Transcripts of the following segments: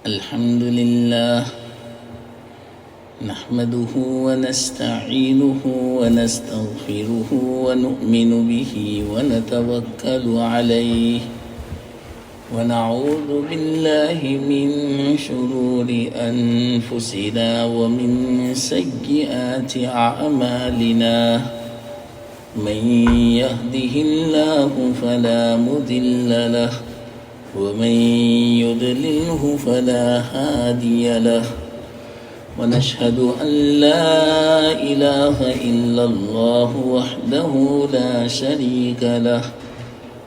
الحمد لله نحمده ونستعينه ونستغفره ونؤمن به ونتوكل عليه ونعوذ بالله من شرور أنفسنا ومن سيئات أعمالنا من يهده الله فلا مضل له ومن يضلله فلا هادي له ونشهد أن لا إله إلا الله وحده لا شريك له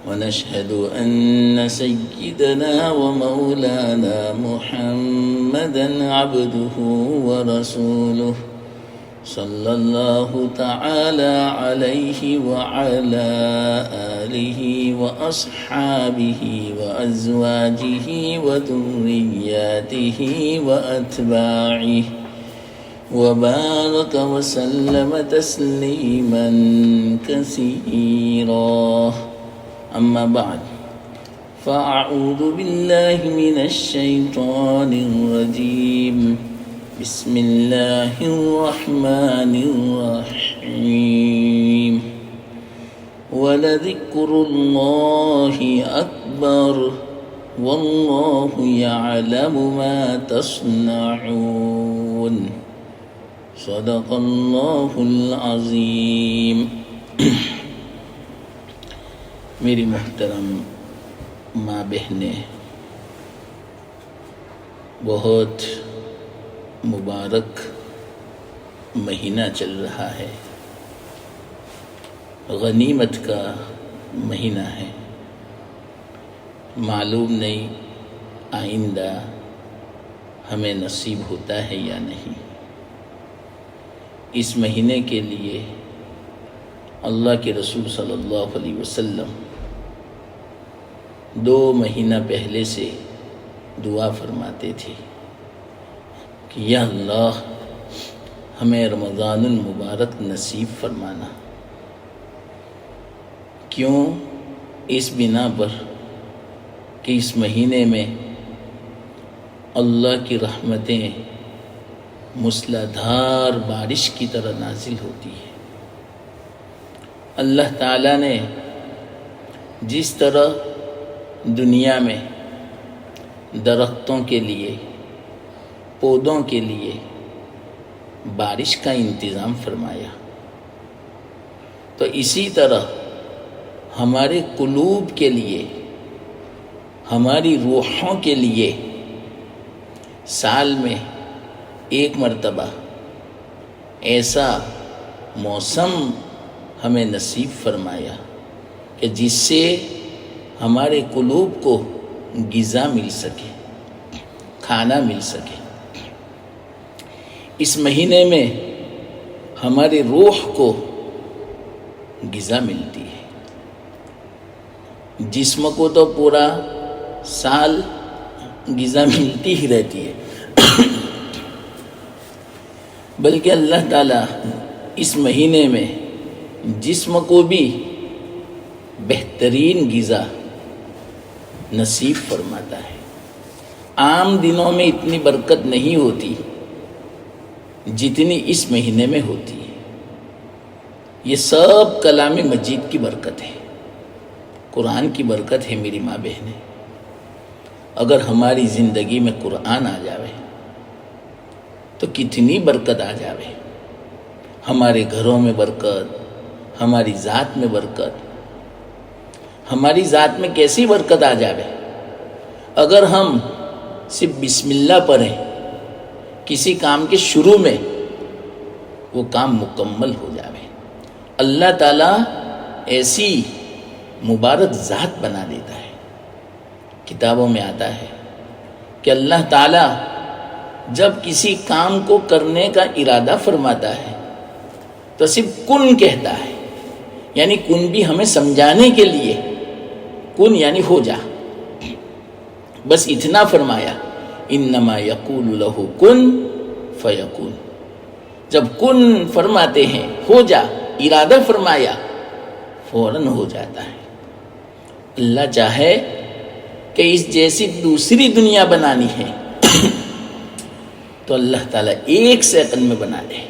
ونشهد أن سيدنا ومولانا محمدا عبده ورسوله صلى الله تعالى عليه وعلى آله وأصحابه وأزواجه وذرياته وأتباعه وبارك وسلم تسليما كثيرا أما بعد فأعوذ بالله من الشيطان الرجيم بسم الله الرحمن الرحيم ولذكر الله أكبر والله يعلم ما تصنعون صدق الله العظيم. میری محترم ماں بہنیں، بہت مبارک مہینہ چل رہا ہے، غنیمت کا مہینہ ہے. معلوم نہیں آئندہ ہمیں نصیب ہوتا ہے یا نہیں. اس مہینے کے لیے اللہ کے رسول صلی اللہ علیہ وسلم 2 مہینہ پہلے سے دعا فرماتے تھے کہ یا اللہ ہمیں رمضان المبارک نصیب فرمانا. کیوں؟ اس بنا پر کہ اس مہینے میں اللہ کی رحمتیں موسلادھار بارش کی طرح نازل ہوتی ہے. اللہ تعالیٰ نے جس طرح دنیا میں درختوں کے لیے، پودوں کے لیے بارش کا انتظام فرمایا، تو اسی طرح ہمارے قلوب کے لیے، ہماری روحوں کے لیے سال میں ایک مرتبہ ایسا موسم ہمیں نصیب فرمایا کہ جس سے ہمارے قلوب کو غذا مل سکے، کھانا مل سکے. اس مہینے میں ہماری روح کو غذا ملتی ہے. جسم کو تو پورا سال غذا ملتی ہی رہتی ہے، بلکہ اللہ تعالیٰ اس مہینے میں جسم کو بھی بہترین غذا نصیب فرماتا ہے. عام دنوں میں اتنی برکت نہیں ہوتی جتنی اس مہینے میں ہوتی ہے. یہ سب کلام مجید کی برکت ہے، قرآن کی برکت ہے. میری ماں بہنیں، اگر ہماری زندگی میں قرآن آ جاوے تو کتنی برکت آ جاوے. ہمارے گھروں میں برکت، ہماری ذات میں برکت. ہماری ذات میں کیسی برکت آ جاوے اگر ہم صرف بسم اللہ پڑھیں، کسی کام کے شروع میں وہ کام مکمل ہو جاوے. اللہ تعالیٰ ایسی مبارک ذات بنا دیتا ہے. کتابوں میں آتا ہے کہ اللہ تعالیٰ جب کسی کام کو کرنے کا ارادہ فرماتا ہے تو صرف کن کہتا ہے، یعنی کن بھی ہمیں سمجھانے کے لیے، کن یعنی ہو جا، بس اتنا فرمایا. انما یقول لہ کن فیکون. جب کن فرماتے ہیں ہو جا، ارادہ فرمایا، فوراً ہو جاتا ہے. اللہ چاہے کہ اس جیسی دوسری دنیا بنانی ہے تو اللہ تعالیٰ 1 سیکنڈ میں بنا لے.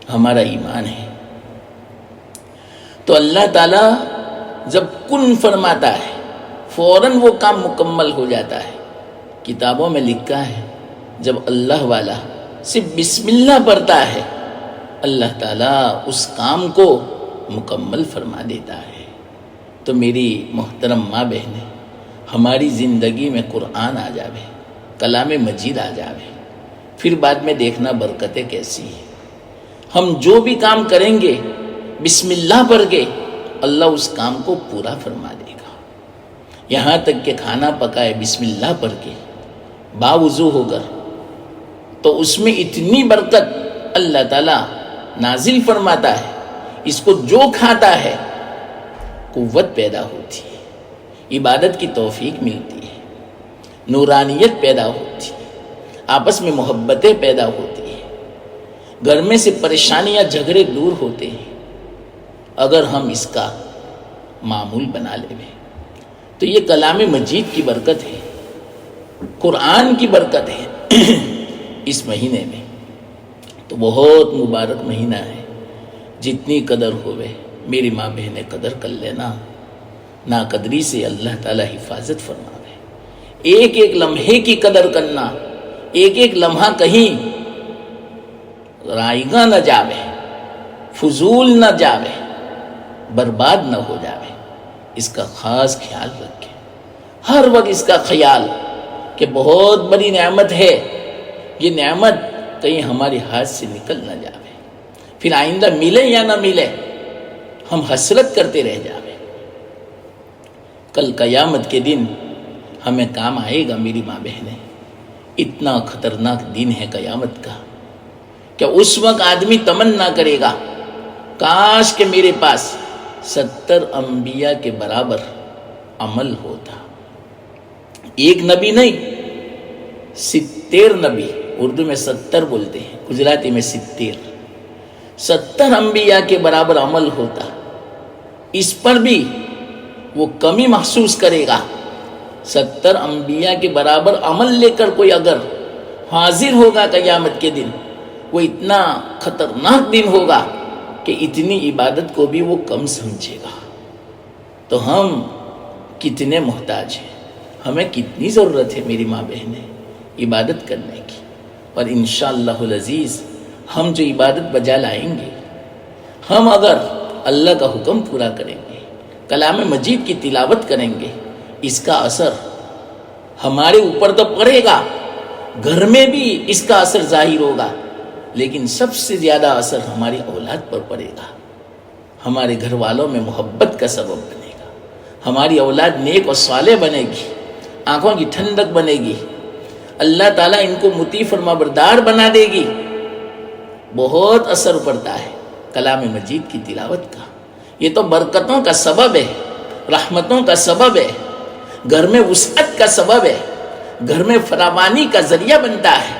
ہمارا ایمان ہے. تو اللہ تعالیٰ جب کن فرماتا ہے فوراً وہ کام مکمل ہو جاتا ہے. کتابوں میں لکھا ہے جب اللہ والا صرف بسم اللہ پڑھتا ہے اللہ تعالیٰ اس کام کو مکمل فرما دیتا ہے. تو میری محترم ماں بہنیں، ہماری زندگی میں قرآن آ جاوے، کلام مجید آ جاوے، پھر بعد میں دیکھنا برکتیں کیسی ہیں. ہم جو بھی کام کریں گے بسم اللہ پڑھ کے اللہ اس کام کو پورا فرما دے گا. یہاں تک کہ کھانا پکائے بسم اللہ پڑھ کے باوضو ہو کر، تو اس میں اتنی برکت اللہ تعالیٰ نازل فرماتا ہے. اس کو جو کھاتا ہے قوت پیدا ہوتی ہے، عبادت کی توفیق ملتی ہے، نورانیت پیدا ہوتی ہے، آپس میں محبتیں پیدا ہوتی ہیں، گھر میں سے پریشانیاں جھگڑے دور ہوتے ہیں اگر ہم اس کا معمول بنا لیں. تو یہ کلام مجید کی برکت ہے، قرآن کی برکت ہے. اس مہینے میں تو بہت مبارک مہینہ ہے. جتنی قدر ہوئے میری ماں بہنیں قدر کر لینا. نا قدری سے اللہ تعالیٰ حفاظت فرماوے. ایک ایک لمحے کی قدر کرنا، ایک ایک لمحہ کہیں رائگاں نہ جاوے، فضول نہ جاوے، برباد نہ ہو جاوے. اس کا خاص خیال رکھیں. ہر وقت اس کا خیال کہ بہت بڑی نعمت ہے، یہ نعمت کہیں ہمارے ہاتھ سے نکل نہ جاوے، پھر آئندہ ملے یا نہ ملے ہم حسرت کرتے رہ جاوے. کل قیامت کے دن ہمیں کام آئے گا میری ماں بہنیں. اتنا خطرناک دن ہے قیامت کا کہ اس وقت آدمی تمنا کرے گا کاش کہ میرے پاس 70 انبیاء کے برابر عمل ہوتا. ایک نبی نہیں، 70 نبی. اردو میں 70 بولتے ہیں، گجراتی میں 70 انبیاء کے برابر عمل ہوتا. اس پر بھی وہ کمی محسوس کرے گا. 70 انبیاء کے برابر عمل لے کر کوئی اگر حاضر ہوگا قیامت کے دن، وہ اتنا خطرناک دن ہوگا کہ اتنی عبادت کو بھی وہ کم سمجھے گا. تو ہم کتنے محتاج ہیں، ہمیں کتنی ضرورت ہے میری ماں بہنیں عبادت کرنے کی. اور انشاءاللہ العزیز ہم جو عبادت بجا لائیں گے، ہم اگر اللہ کا حکم پورا کریں گے، کلام مجید کی تلاوت کریں گے، اس کا اثر ہمارے اوپر تو پڑے گا، گھر میں بھی اس کا اثر ظاہر ہوگا، لیکن سب سے زیادہ اثر ہماری اولاد پر پڑے گا. ہمارے گھر والوں میں محبت کا سبب بنے گا. ہماری اولاد نیک اور صالح بنے گی، آنکھوں کی ٹھنڈک بنے گی. اللہ تعالیٰ ان کو مطیع فرما بردار بنا دے گی. بہت اثر پڑتا ہے کلام مجید کی تلاوت کا. یہ تو برکتوں کا سبب ہے، رحمتوں کا سبب ہے، گھر میں وسعت کا سبب ہے، گھر میں فراوانی کا ذریعہ بنتا ہے،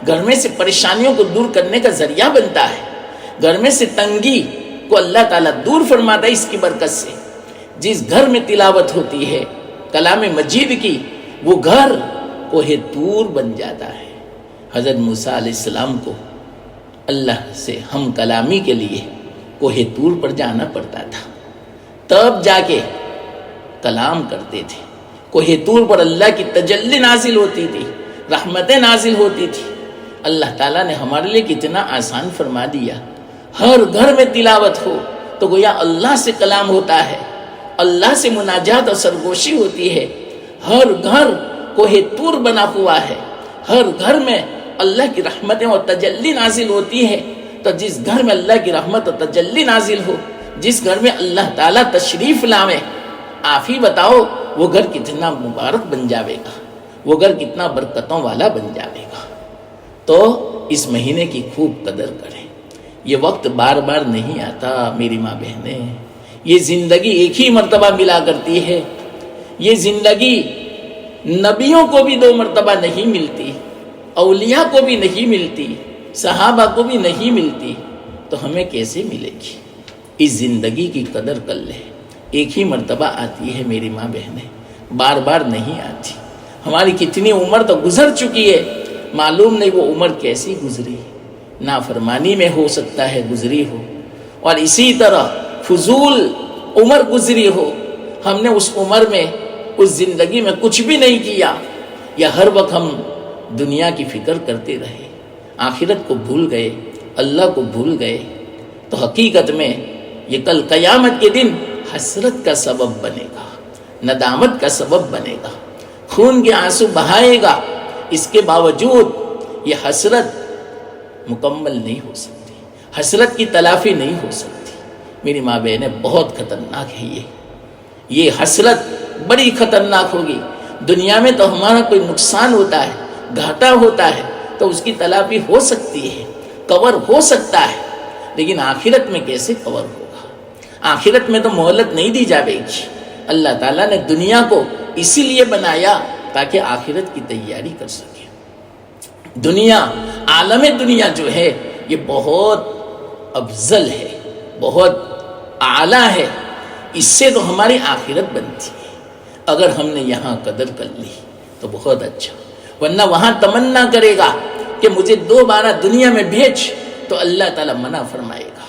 گھر میں سے پریشانیوں کو دور کرنے کا ذریعہ بنتا ہے، گھر میں سے تنگی کو اللہ تعالیٰ دور فرماتا ہے اس کی برکت سے. جس گھر میں تلاوت ہوتی ہے کلام مجید کی، وہ گھر کوہ طور بن جاتا ہے. حضرت موسیٰ علیہ السلام کو اللہ سے ہم کلامی کے لیے کوہ طور پر جانا پڑتا تھا، تب جا کے کلام کرتے تھے. کوہ طور پر اللہ کی تجلی نازل ہوتی تھی، رحمتیں نازل ہوتی تھی. اللہ تعالیٰ نے ہمارے لیے کتنا آسان فرما دیا. ہر گھر میں تلاوت ہو تو گویا اللہ سے کلام ہوتا ہے، اللہ سے مناجات اور سرگوشی ہوتی ہے. ہر گھر کوہ طور بنا ہوا ہے، ہر گھر میں اللہ کی رحمتیں اور تجلی نازل ہوتی ہے. تو جس گھر میں اللہ کی رحمت اور تجلی نازل ہو، جس گھر میں اللہ تعالیٰ تشریف لاوے، آپ ہی بتاؤ وہ گھر کتنا مبارک بن جاوے گا، وہ گھر کتنا برکتوں والا بن جاوے گا. تو اس مہینے کی خوب قدر کریں. یہ وقت بار بار نہیں آتا میری ماں بہنیں. یہ زندگی ایک ہی مرتبہ ملا کرتی ہے. یہ زندگی نبیوں کو بھی 2 مرتبہ نہیں ملتی، اولیاء کو بھی نہیں ملتی، صحابہ کو بھی نہیں ملتی. تو ہمیں کیسے ملے گی؟ اس زندگی کی قدر کر لے. ایک ہی مرتبہ آتی ہے میری ماں بہنیں، بار بار نہیں آتی. ہماری کتنی عمر تو گزر چکی ہے، معلوم نہیں وہ عمر کیسی گزری، نافرمانی میں ہو سکتا ہے گزری ہو، اور اسی طرح فضول عمر گزری ہو، ہم نے اس عمر میں اس زندگی میں کچھ بھی نہیں کیا، یا ہر وقت ہم دنیا کی فکر کرتے رہے، آخرت کو بھول گئے، اللہ کو بھول گئے، تو حقیقت میں یہ کل قیامت کے دن حسرت کا سبب بنے گا، ندامت کا سبب بنے گا، خون کے آنسو بہائے گا۔ اس کے باوجود یہ حسرت مکمل نہیں ہو سکتی، حسرت کی تلافی نہیں ہو سکتی۔ میری ماں بہنیں، بہت خطرناک ہے یہ حسرت بڑی خطرناک ہوگی۔ دنیا میں تو ہمارا کوئی نقصان ہوتا ہے، گھاٹا ہوتا ہے، تو اس کی تلافی ہو سکتی ہے، کور ہو سکتا ہے، لیکن آخرت میں کیسے کور ہوگا؟ آخرت میں تو مہلت نہیں دی جائے گی۔ اللہ تعالیٰ نے دنیا کو اسی لیے بنایا تاکہ آخرت کی تیاری کر سکے۔ دنیا، عالم دنیا جو ہے یہ بہت افضل ہے، بہت اعلیٰ ہے، اس سے تو ہماری آخرت بنتی ہے۔ اگر ہم نے یہاں قدر کر لی تو بہت اچھا، ورنہ وہاں تمنا کرے گا کہ مجھے دوبارہ دنیا میں بھیج، تو اللہ تعالیٰ منع فرمائے گا۔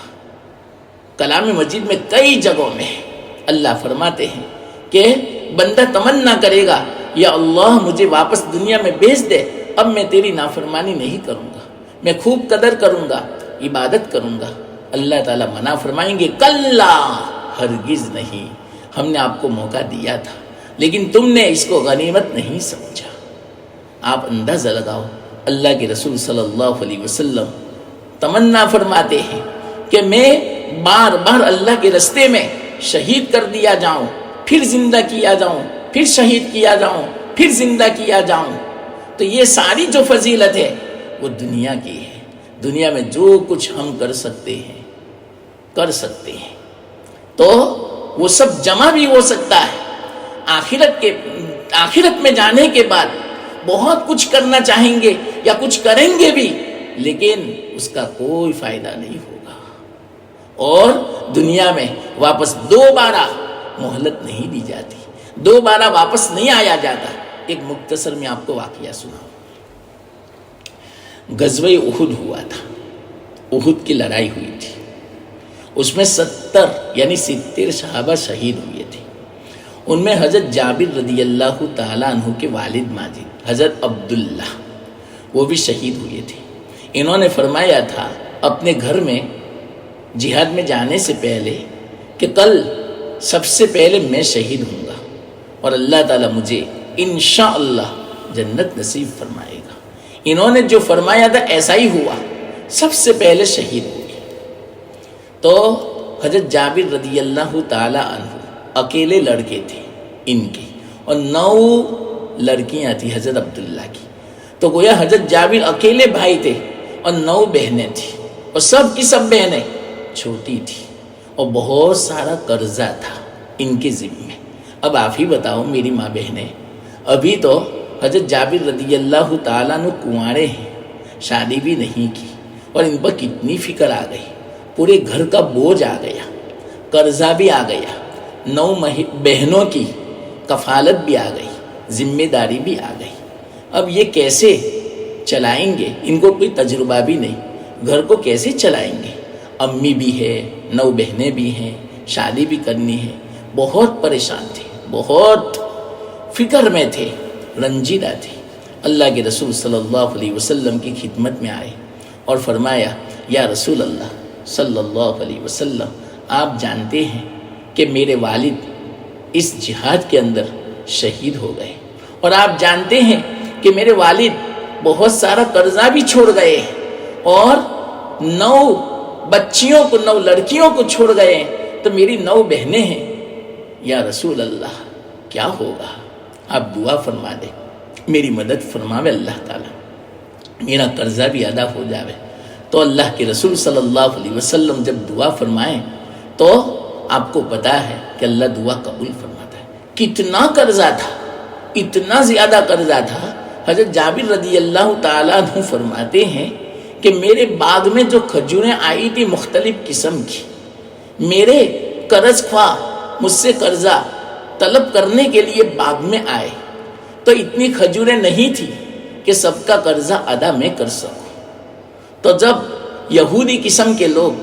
کلام مجید میں کئی جگہوں میں اللہ فرماتے ہیں کہ بندہ تمنا کرے گا، یا اللہ مجھے واپس دنیا میں بھیج دے، اب میں تیری نافرمانی نہیں کروں گا، میں خوب قدر کروں گا، عبادت کروں گا۔ اللہ تعالیٰ منع فرمائیں گے، کلا، ہرگز نہیں، ہم نے آپ کو موقع دیا تھا لیکن تم نے اس کو غنیمت نہیں سمجھا۔ آپ اندازہ لگاؤ، اللہ کے رسول صلی اللہ علیہ وسلم تمنا فرماتے ہیں کہ میں بار بار اللہ کے رستے میں شہید کر دیا جاؤں، پھر زندہ کیا جاؤں، پھر شہید کیا جاؤں، پھر زندہ کیا جاؤں۔ تو یہ ساری جو فضیلت ہے وہ دنیا کی ہے۔ دنیا میں جو کچھ ہم کر سکتے ہیں تو وہ سب جمع بھی ہو سکتا ہے۔ آخرت میں جانے کے بعد بہت کچھ کرنا چاہیں گے یا کچھ کریں گے بھی، لیکن اس کا کوئی فائدہ نہیں ہوگا، اور دنیا میں واپس دوبارہ مہلت نہیں دی جاتی، دوبارہ واپس نہیں آیا جاتا۔ ایک مختصر میں آپ کو واقعہ سناؤں۔ غزوہ احد ہوا تھا، احد کی لڑائی ہوئی تھی، اس میں 70 صحابہ شہید ہوئے تھے۔ ان میں حضرت جابر رضی اللہ تعالیٰ عنہ کے والد ماجد حضرت عبداللہ، وہ بھی شہید ہوئے تھے۔ انہوں نے فرمایا تھا اپنے گھر میں جہاد میں جانے سے پہلے کہ کل سب سے پہلے میں شہید ہوں گا، اور اللہ تعالیٰ مجھے انشاءاللہ جنت نصیب فرمائے گا۔ انہوں نے جو فرمایا تھا ایسا ہی ہوا، سب سے پہلے شہید ہوئے۔ تو حضرت جابر رضی اللہ تعالی عنہ اکیلے لڑکے تھے ان کے، اور 9 لڑکیاں تھیں حضرت عبداللہ کی۔ تو گویا حضرت جابر اکیلے بھائی تھے اور 9 بہنیں تھیں، اور سب کی سب بہنیں چھوٹی تھی، اور بہت سارا قرضہ تھا ان کے ذمے۔ اب آپ ہی بتاؤ میری ماں بہنیں، ابھی تو حضرت جابر رضی اللہ تعالیٰ عنہ کنوارے ہیں، شادی بھی نہیں کی، اور ان پر کتنی فکر آ گئی، پورے گھر کا بوجھ آ گیا، قرضہ بھی آ گیا، 9 بہنوں کی کفالت بھی آ گئی، ذمہ داری بھی آ گئی۔ اب یہ کیسے چلائیں گے؟ ان کو کوئی تجربہ بھی نہیں، گھر کو کیسے چلائیں گے؟ امی بھی ہے، 9 بہنیں بھی ہیں، شادی بھی کرنی ہے، بہت پریشان تھے، بہت فکر میں تھے، رنجیدہ تھے۔ اللہ کے رسول صلی اللہ علیہ وسلم کی خدمت میں آئے اور فرمایا، یا رسول اللہ صلی اللہ علیہ وسلم، آپ جانتے ہیں کہ میرے والد اس جہاد کے اندر شہید ہو گئے، اور آپ جانتے ہیں کہ میرے والد بہت سارا قرضہ بھی چھوڑ گئے، اور 9 بچیوں کو، 9 لڑکیوں کو چھوڑ گئے، تو میری 9 بہنیں ہیں۔ یا رسول اللہ کیا ہوگا؟ آپ دعا فرما دیں، میری مدد فرماوے اللہ تعالیٰ، میرا قرضہ بھی ادا ہو جاوے۔ تو اللہ کے رسول صلی اللہ علیہ وسلم جب دعا فرمائیں تو آپ کو پتا ہے کہ اللہ دعا قبول فرماتا ہے۔ کتنا قرضہ تھا، اتنا زیادہ قرضہ تھا، حضرت جابر رضی اللہ تعالیٰ عنہ فرماتے ہیں کہ میرے باغ میں جو کھجوریں آئی تھی مختلف قسم کی، میرے قرض خواہ مجھ سے قرضہ طلب کرنے کے لیے باغ میں آئے، تو تو اتنی کھجوریں نہیں تھی کہ سب کا قرضہ ادا میں کر سکوں. تو جب یہودی قسم کے لوگ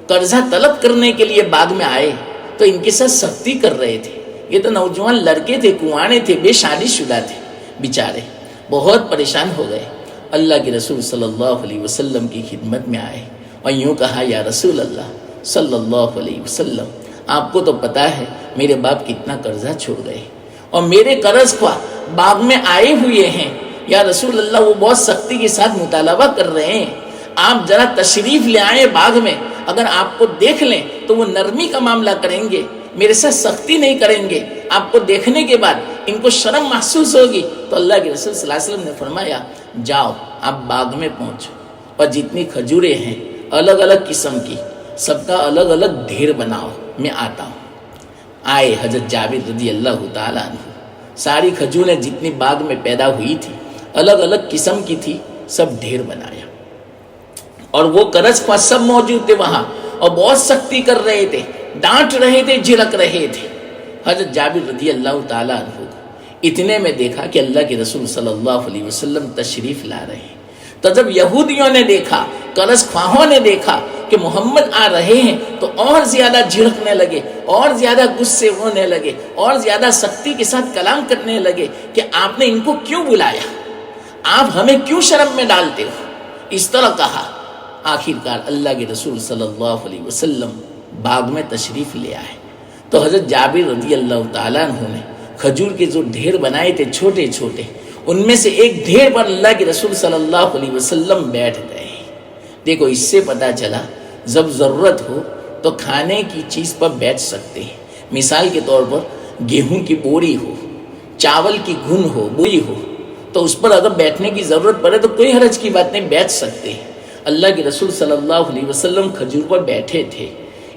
قرضہ طلب کرنے کے لیے باغ میں آئے تو ان کے ساتھ سختی کر رہے تھے. یہ تو نوجوان لڑکے تھے، کنوانے تھے، بے شادی شدہ تھے، بیچارے بہت پریشان ہو گئے. اللہ کے رسول صلی اللہ علیہ وسلم کی خدمت میں آئے اور یوں کہا، یا رسول اللہ صلی اللہ علیہ وسلم، آپ کو تو پتا ہے میرے باپ کتنا قرضہ چھوڑ گئے اور میرے قرض خواہ باغ میں آئے ہوئے ہیں. یا رسول اللہ، وہ بہت سختی کے ساتھ مطالبہ کر رہے ہیں، آپ ذرا تشریف لے آئیں باغ میں، اگر آپ کو دیکھ لیں تو وہ نرمی کا معاملہ کریں گے، میرے ساتھ سختی نہیں کریں گے. آپ کو دیکھنے کے بعد ان کو شرم محسوس ہوگی. تو اللہ کے رسول صلی اللہ علیہ وسلم نے فرمایا، جاؤ آپ باغ میں پہنچو اور جتنی کھجوریں ہیں الگ الگ قسم کی، سب کا الگ الگ ڈھیر بناؤ، میں آتا ہوں. آئے حضرت جابر رضی اللہ تعالیٰ عنہ، ساری کھجوریں جتنی باغ میں پیدا ہوئی تھی الگ الگ قسم کی تھی، سب ڈھیر بنایا. اور وہ قرض خواہ سب موجود تھے وہاں اور بہت سختی کر رہے تھے، ڈانٹ رہے تھے، جھڑک رہے تھے. حضرت جابر رضی اللہ تعالیٰ عنہ کو اتنے میں دیکھا کہ اللہ کے رسول صلی اللہ علیہ وسلم تشریف لا رہے ہیں. تو جب یہودیوں نے دیکھا، قرض خواہوں نے دیکھا کہ محمد آ رہے ہیں تو اور زیادہ جھڑکنے لگے، اور زیادہ غصے ہونے لگے، اور زیادہ سختی کے ساتھ کلام کرنے لگے کہ آپ نے ان کو کیوں بلایا، آپ ہمیں کیوں شرم میں ڈالتے ہو، اس طرح کہا. آخرکار اللہ کے رسول صلی اللہ علیہ وسلم باغ میں تشریف لے آئے. تو حضرت جابر رضی اللہ تعالیٰ عنہ نے کھجور کے جو ڈھیر بنائے تھے چھوٹے چھوٹے، ان میں سے ایک ڈھیر پر اللہ کے رسول صلی اللہ علیہ وسلم بیٹھ گئے. دیکھو، اس سے پتہ چلا جب ضرورت ہو تو کھانے کی چیز پر بیٹھ سکتے ہیں. مثال کے طور پر گیہوں کی بوری ہو، چاول کی گھن ہو، بوری ہو، تو اس پر اگر بیٹھنے کی ضرورت پڑے تو کوئی حرج کی بات نہیں، بیٹھ سکتے ہیں. اللہ کے رسول صلی اللہ علیہ وسلم کھجور پر بیٹھے تھے.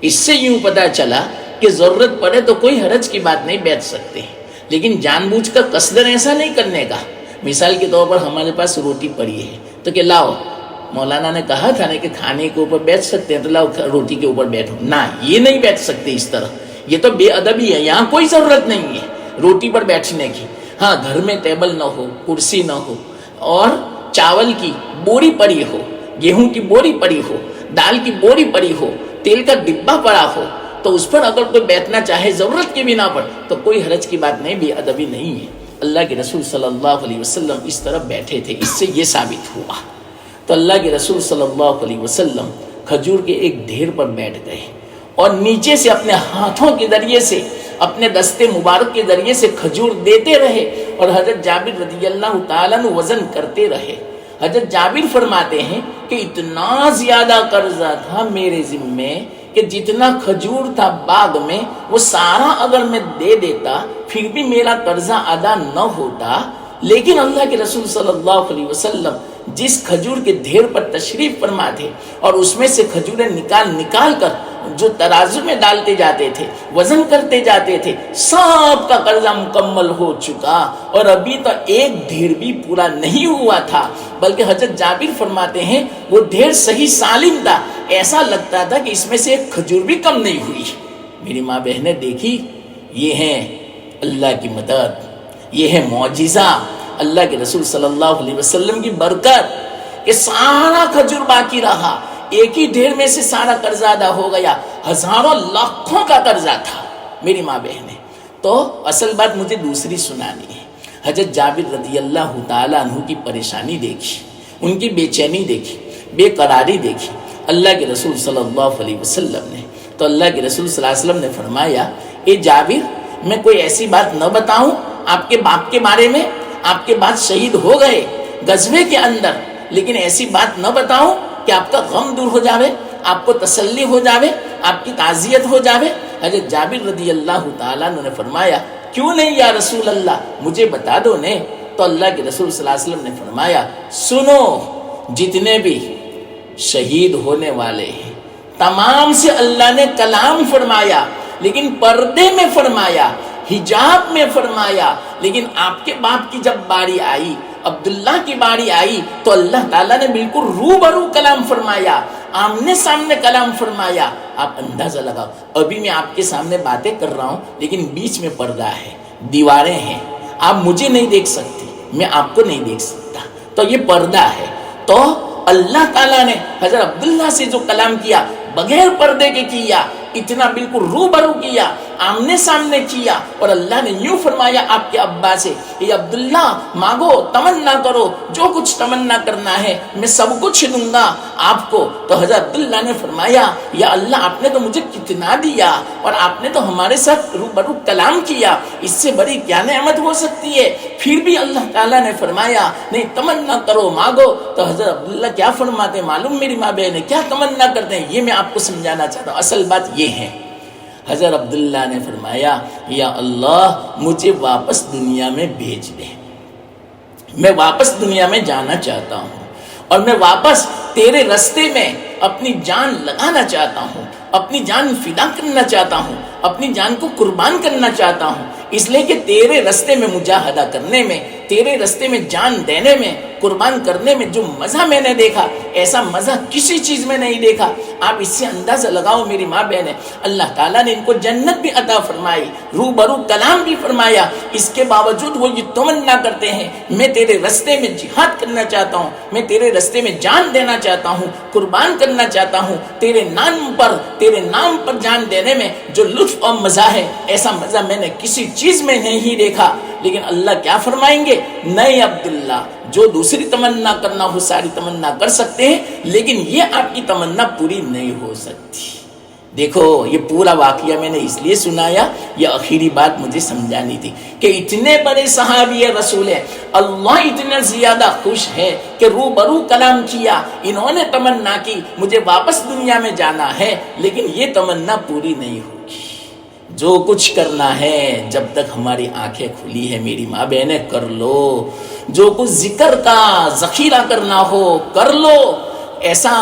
اس سے یوں پتہ چلا کہ ضرورت پڑے تو کوئی حرج کی بات نہیں، بیٹھ سکتے ہیں. لیکن جان بوجھ کر قصدن ایسا نہیں کرنے کا. مثال کے طور پر ہمارے پاس روٹی پڑی ہے تو کہ لاؤ، مولانا نے کہا تھا نا کہ کھانے کے اوپر بیٹھ سکتے ہیں، تو لاؤ روٹی کے اوپر بیٹھو. نہ، یہ نہیں بیٹھ سکتے اس طرح، یہ تو بے ادبی ہے. یہاں کوئی ضرورت نہیں ہے روٹی پر بیٹھنے کی. ہاں، گھر میں ٹیبل نہ ہو، کرسی نہ ہو، اور چاول کی بوری پڑی ہو، گیہوں کی بوری پڑی ہو، دال کی بوری پڑی ہو، تیل کا ڈبہ پڑا ہو، تو اس پر اگر کوئی بیٹھنا چاہے ضرورت کی بنا پر تو کوئی حرج کی بات نہیں، بے ادبی نہیں ہے. اللہ کے رسول صلی اللہ علیہ وسلم اس طرح بیٹھے تھے، اس سے یہ ثابت ہوا. تو اللہ کے رسول صلی اللہ علیہ وسلم کھجور کے ایک ڈھیر پر بیٹھ گئے اور نیچے سے اپنے ہاتھوں کے ذریعے سے، اپنے دستے مبارک کے ذریعے سے کھجور دیتے رہے اور حضرت جابر رضی اللہ تعالیٰ عنہ وزن کرتے رہے. حضرت جابر فرماتے ہیں کہ اتنا زیادہ قرضہ تھا میرے ذمے کہ جتنا کھجور تھا باغ میں وہ سارا اگر میں دے دیتا پھر بھی میرا قرضہ ادا نہ ہوتا. لیکن اللہ کے رسول صلی اللہ علیہ وسلم جس کھجور کے ڈھیر پر تشریف فرما تھے اور اس میں سے کھجوریں نکال کر جو ترازو میں ڈالتے جاتے تھے، وزن کرتے جاتے تھے، سب کا قرضہ مکمل ہو چکا اور ابھی تو ایک ڈھیر بھی پورا نہیں ہوا تھا. بلکہ حضرت جابر فرماتے ہیں وہ ڈھیر صحیح سالم تھا، ایسا لگتا تھا کہ اس میں سے ایک کھجور بھی کم نہیں ہوئی. میری ماں بہنیں دیکھی، یہ ہے اللہ کی مدد، یہ ہے معجزہ اللہ کے رسول صلی اللہ علیہ وسلم کی برکت کہ سارا کھجور باقی رہا، ایک ہی ڈھیر میں سے سارا قرضہ ادا ہو گیا. ہزاروں لاکھوں کا قرضہ تھا میری ماں بہنیں. تو اصل بات مجھے دوسری سنانی ہے. حضرت جابر رضی اللہ تعالیٰ عنہ کی پریشانی دیکھی، ان کی بے چینی دیکھی، بے قراری دیکھی اللہ کے رسول صلی اللہ علیہ وسلم نے. تو اللہ کے رسول صلی اللہ علیہ وسلم نے فرمایا، اے جابر، میں کوئی ایسی بات نہ بتاؤں آپ کے باپ کے بارے میں؟ آپ کے بعد شہید ہو گئے غزوے کے اندر، لیکن ایسی بات نہ بتاؤں کہ آپ کا غم دور ہو جاوے، آپ کو تسلی ہو جاوے، آپ کی تعزیت ہو جاوے؟ حضرت جابر رضی اللہ تعالیٰ نے فرمایا، کیوں نہیں یا رسول اللہ، مجھے بتا دو نے. تو اللہ کے رسول صلی اللہ علیہ وسلم نے فرمایا، سنو، جتنے بھی شہید ہونے والے ہیں تمام سے اللہ نے کلام فرمایا، لیکن پردے میں فرمایا، حجاب میں فرمایا. لیکن آپ کے باپ کی جب باری آئی، عبداللہ کی باری آئی، تو اللہ تعالیٰ نے بالکل روبرو کلام فرمایا، آمنے سامنے کلام فرمایا. آپ اندازہ لگاؤ، ابھی میں آپ کے سامنے باتیں کر رہا ہوں لیکن بیچ میں پردہ ہے، دیواریں ہیں، آپ مجھے نہیں دیکھ سکتے، میں آپ کو نہیں دیکھ سکتا، تو یہ پردہ ہے۔ تو اللہ تعالیٰ نے حضرت عبداللہ سے جو کلام کیا بغیر پردے کے کیا، اتنا بالکل روبرو کیا، آمنے سامنے کیا، اور اللہ نے یوں فرمایا آپ کے ابا سے، یہ عبداللہ مانگو، تمنا کرو، جو کچھ تمنا کرنا ہے میں سب کچھ دوں گا آپ کو۔ تو حضرت عبداللہ نے فرمایا یا اللہ، آپ نے تو مجھے کتنا دیا، اور آپ نے تو ہمارے ساتھ روبرو کلام کیا، اس سے بڑی کیا نعمت ہو سکتی ہے؟ پھر بھی اللہ تعالیٰ نے فرمایا نہیں، تمنا کرو، مانگو۔ تو حضرت عبداللہ کیا فرماتے ہیں معلوم؟ میری ماں بہن کیا تمنا کرتے ہیں یہ میں آپ کو سمجھانا چاہتا ہوں۔ اصل بات یہ ہے، حضرت عبداللہ نے فرمایا یا اللہ مجھے واپس دنیا میں بھیج دے، میں واپس دنیا میں جانا چاہتا ہوں، اور میں واپس تیرے رستے میں اپنی جان لگانا چاہتا ہوں، اپنی جان فدا کرنا چاہتا ہوں، اپنی جان کو قربان کرنا چاہتا ہوں، اس لیے کہ تیرے رستے میں مجاہدہ کرنے میں، تیرے رستے میں جان دینے میں، قربان کرنے میں جو مزہ میں نے دیکھا، ایسا مزہ کسی چیز میں نہیں دیکھا۔ آپ اس سے اندازہ لگاؤ میری ماں بہنیں، اللہ تعالیٰ نے ان کو جنت بھی عطا فرمائی، روبرو کلام بھی فرمایا، اس کے باوجود وہ یہ تمنا کرتے ہیں میں تیرے رستے میں جہاد کرنا چاہتا ہوں، میں تیرے رستے میں جان دینا چاہتا ہوں، قربان کرنا چاہتا ہوں، تیرے نام پر جان دینے میں جو لطف اور مزہ ہے، ایسا مزہ میں نے کسی چیز میں نہیں دیکھا۔ لیکن اللہ کیا فرمائیں گے؟ نہیں عبداللہ، جو دوسری تمنا کرنا ہو ساری تمنا کر سکتے ہیں، لیکن یہ آپ کی تمنا پوری نہیں ہو سکتی۔ دیکھو یہ پورا واقعہ میں نے اس لیے سنایا، یہ آخری بات مجھے سمجھانی تھی کہ اتنے بڑے صحابی رسول ہیں، اللہ اتنا زیادہ خوش ہے کہ روبرو کلام کیا، انہوں نے تمنا کی مجھے واپس دنیا میں جانا ہے، لیکن یہ تمنا پوری نہیں ہوگی۔ جو کچھ کرنا ہے جب تک ہماری آنکھیں کھلی ہے میری ماں بہنیں کر لو، جو کچھ ذکر کا ذخیرہ کرنا ہو کر لو، ایسا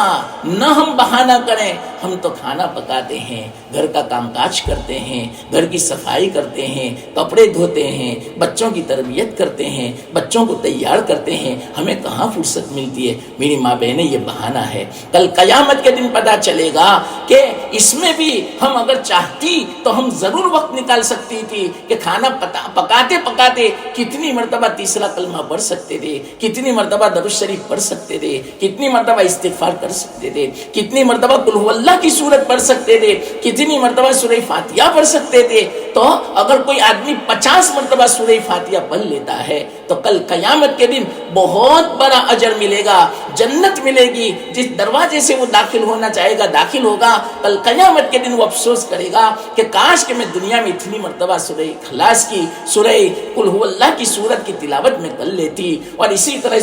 نہ ہم بہانہ کریں، ہم تو کھانا پکاتے ہیں، گھر کا کام کاج کرتے ہیں، گھر کی صفائی کرتے ہیں، کپڑے دھوتے ہیں، بچوں کی تربیت کرتے ہیں، بچوں کو تیار کرتے ہیں، ہمیں کہاں فرصت ملتی ہے؟ میری ماں بہنیں یہ بہانہ ہے، کل قیامت کے دن پتہ چلے گا کہ اس میں بھی ہم اگر چاہتی تو ہم ضرور وقت نکال سکتی تھی کہ کھانا پکاتے پکاتے کتنی مرتبہ تیسرا کلمہ پڑھ سکتے تھے، کتنی مرتبہ درود شریف پڑھ سکتے تھے، کتنی مرتبہ استغفار کر سکتے تھے، کتنی مرتبہ قل هو اللہ کی سورت پڑھ سکتے تھے، کتنی مرتبہ سورہ فاتحہ پڑھ سکتے تھے۔ تو اگر کوئی آدمی 50 مرتبہ سورہ فاتحہ پڑھ لیتا ہے تو کل قیامت کے دن بہت بڑا اجر ملے گا، جنت ملے گی، جس دروازے سے وہ داخل ہونا چاہے گا داخل ہوگا۔ کل قیامت کے دن وہ افسوس کرے گا کہ کاش کہ میں دنیا میں اتنی مرتبہ سورہ اخلاص کی، سورہ قل هو اللہ کی سورت کی تلاوت میں کر لیتی، اور اسی طرح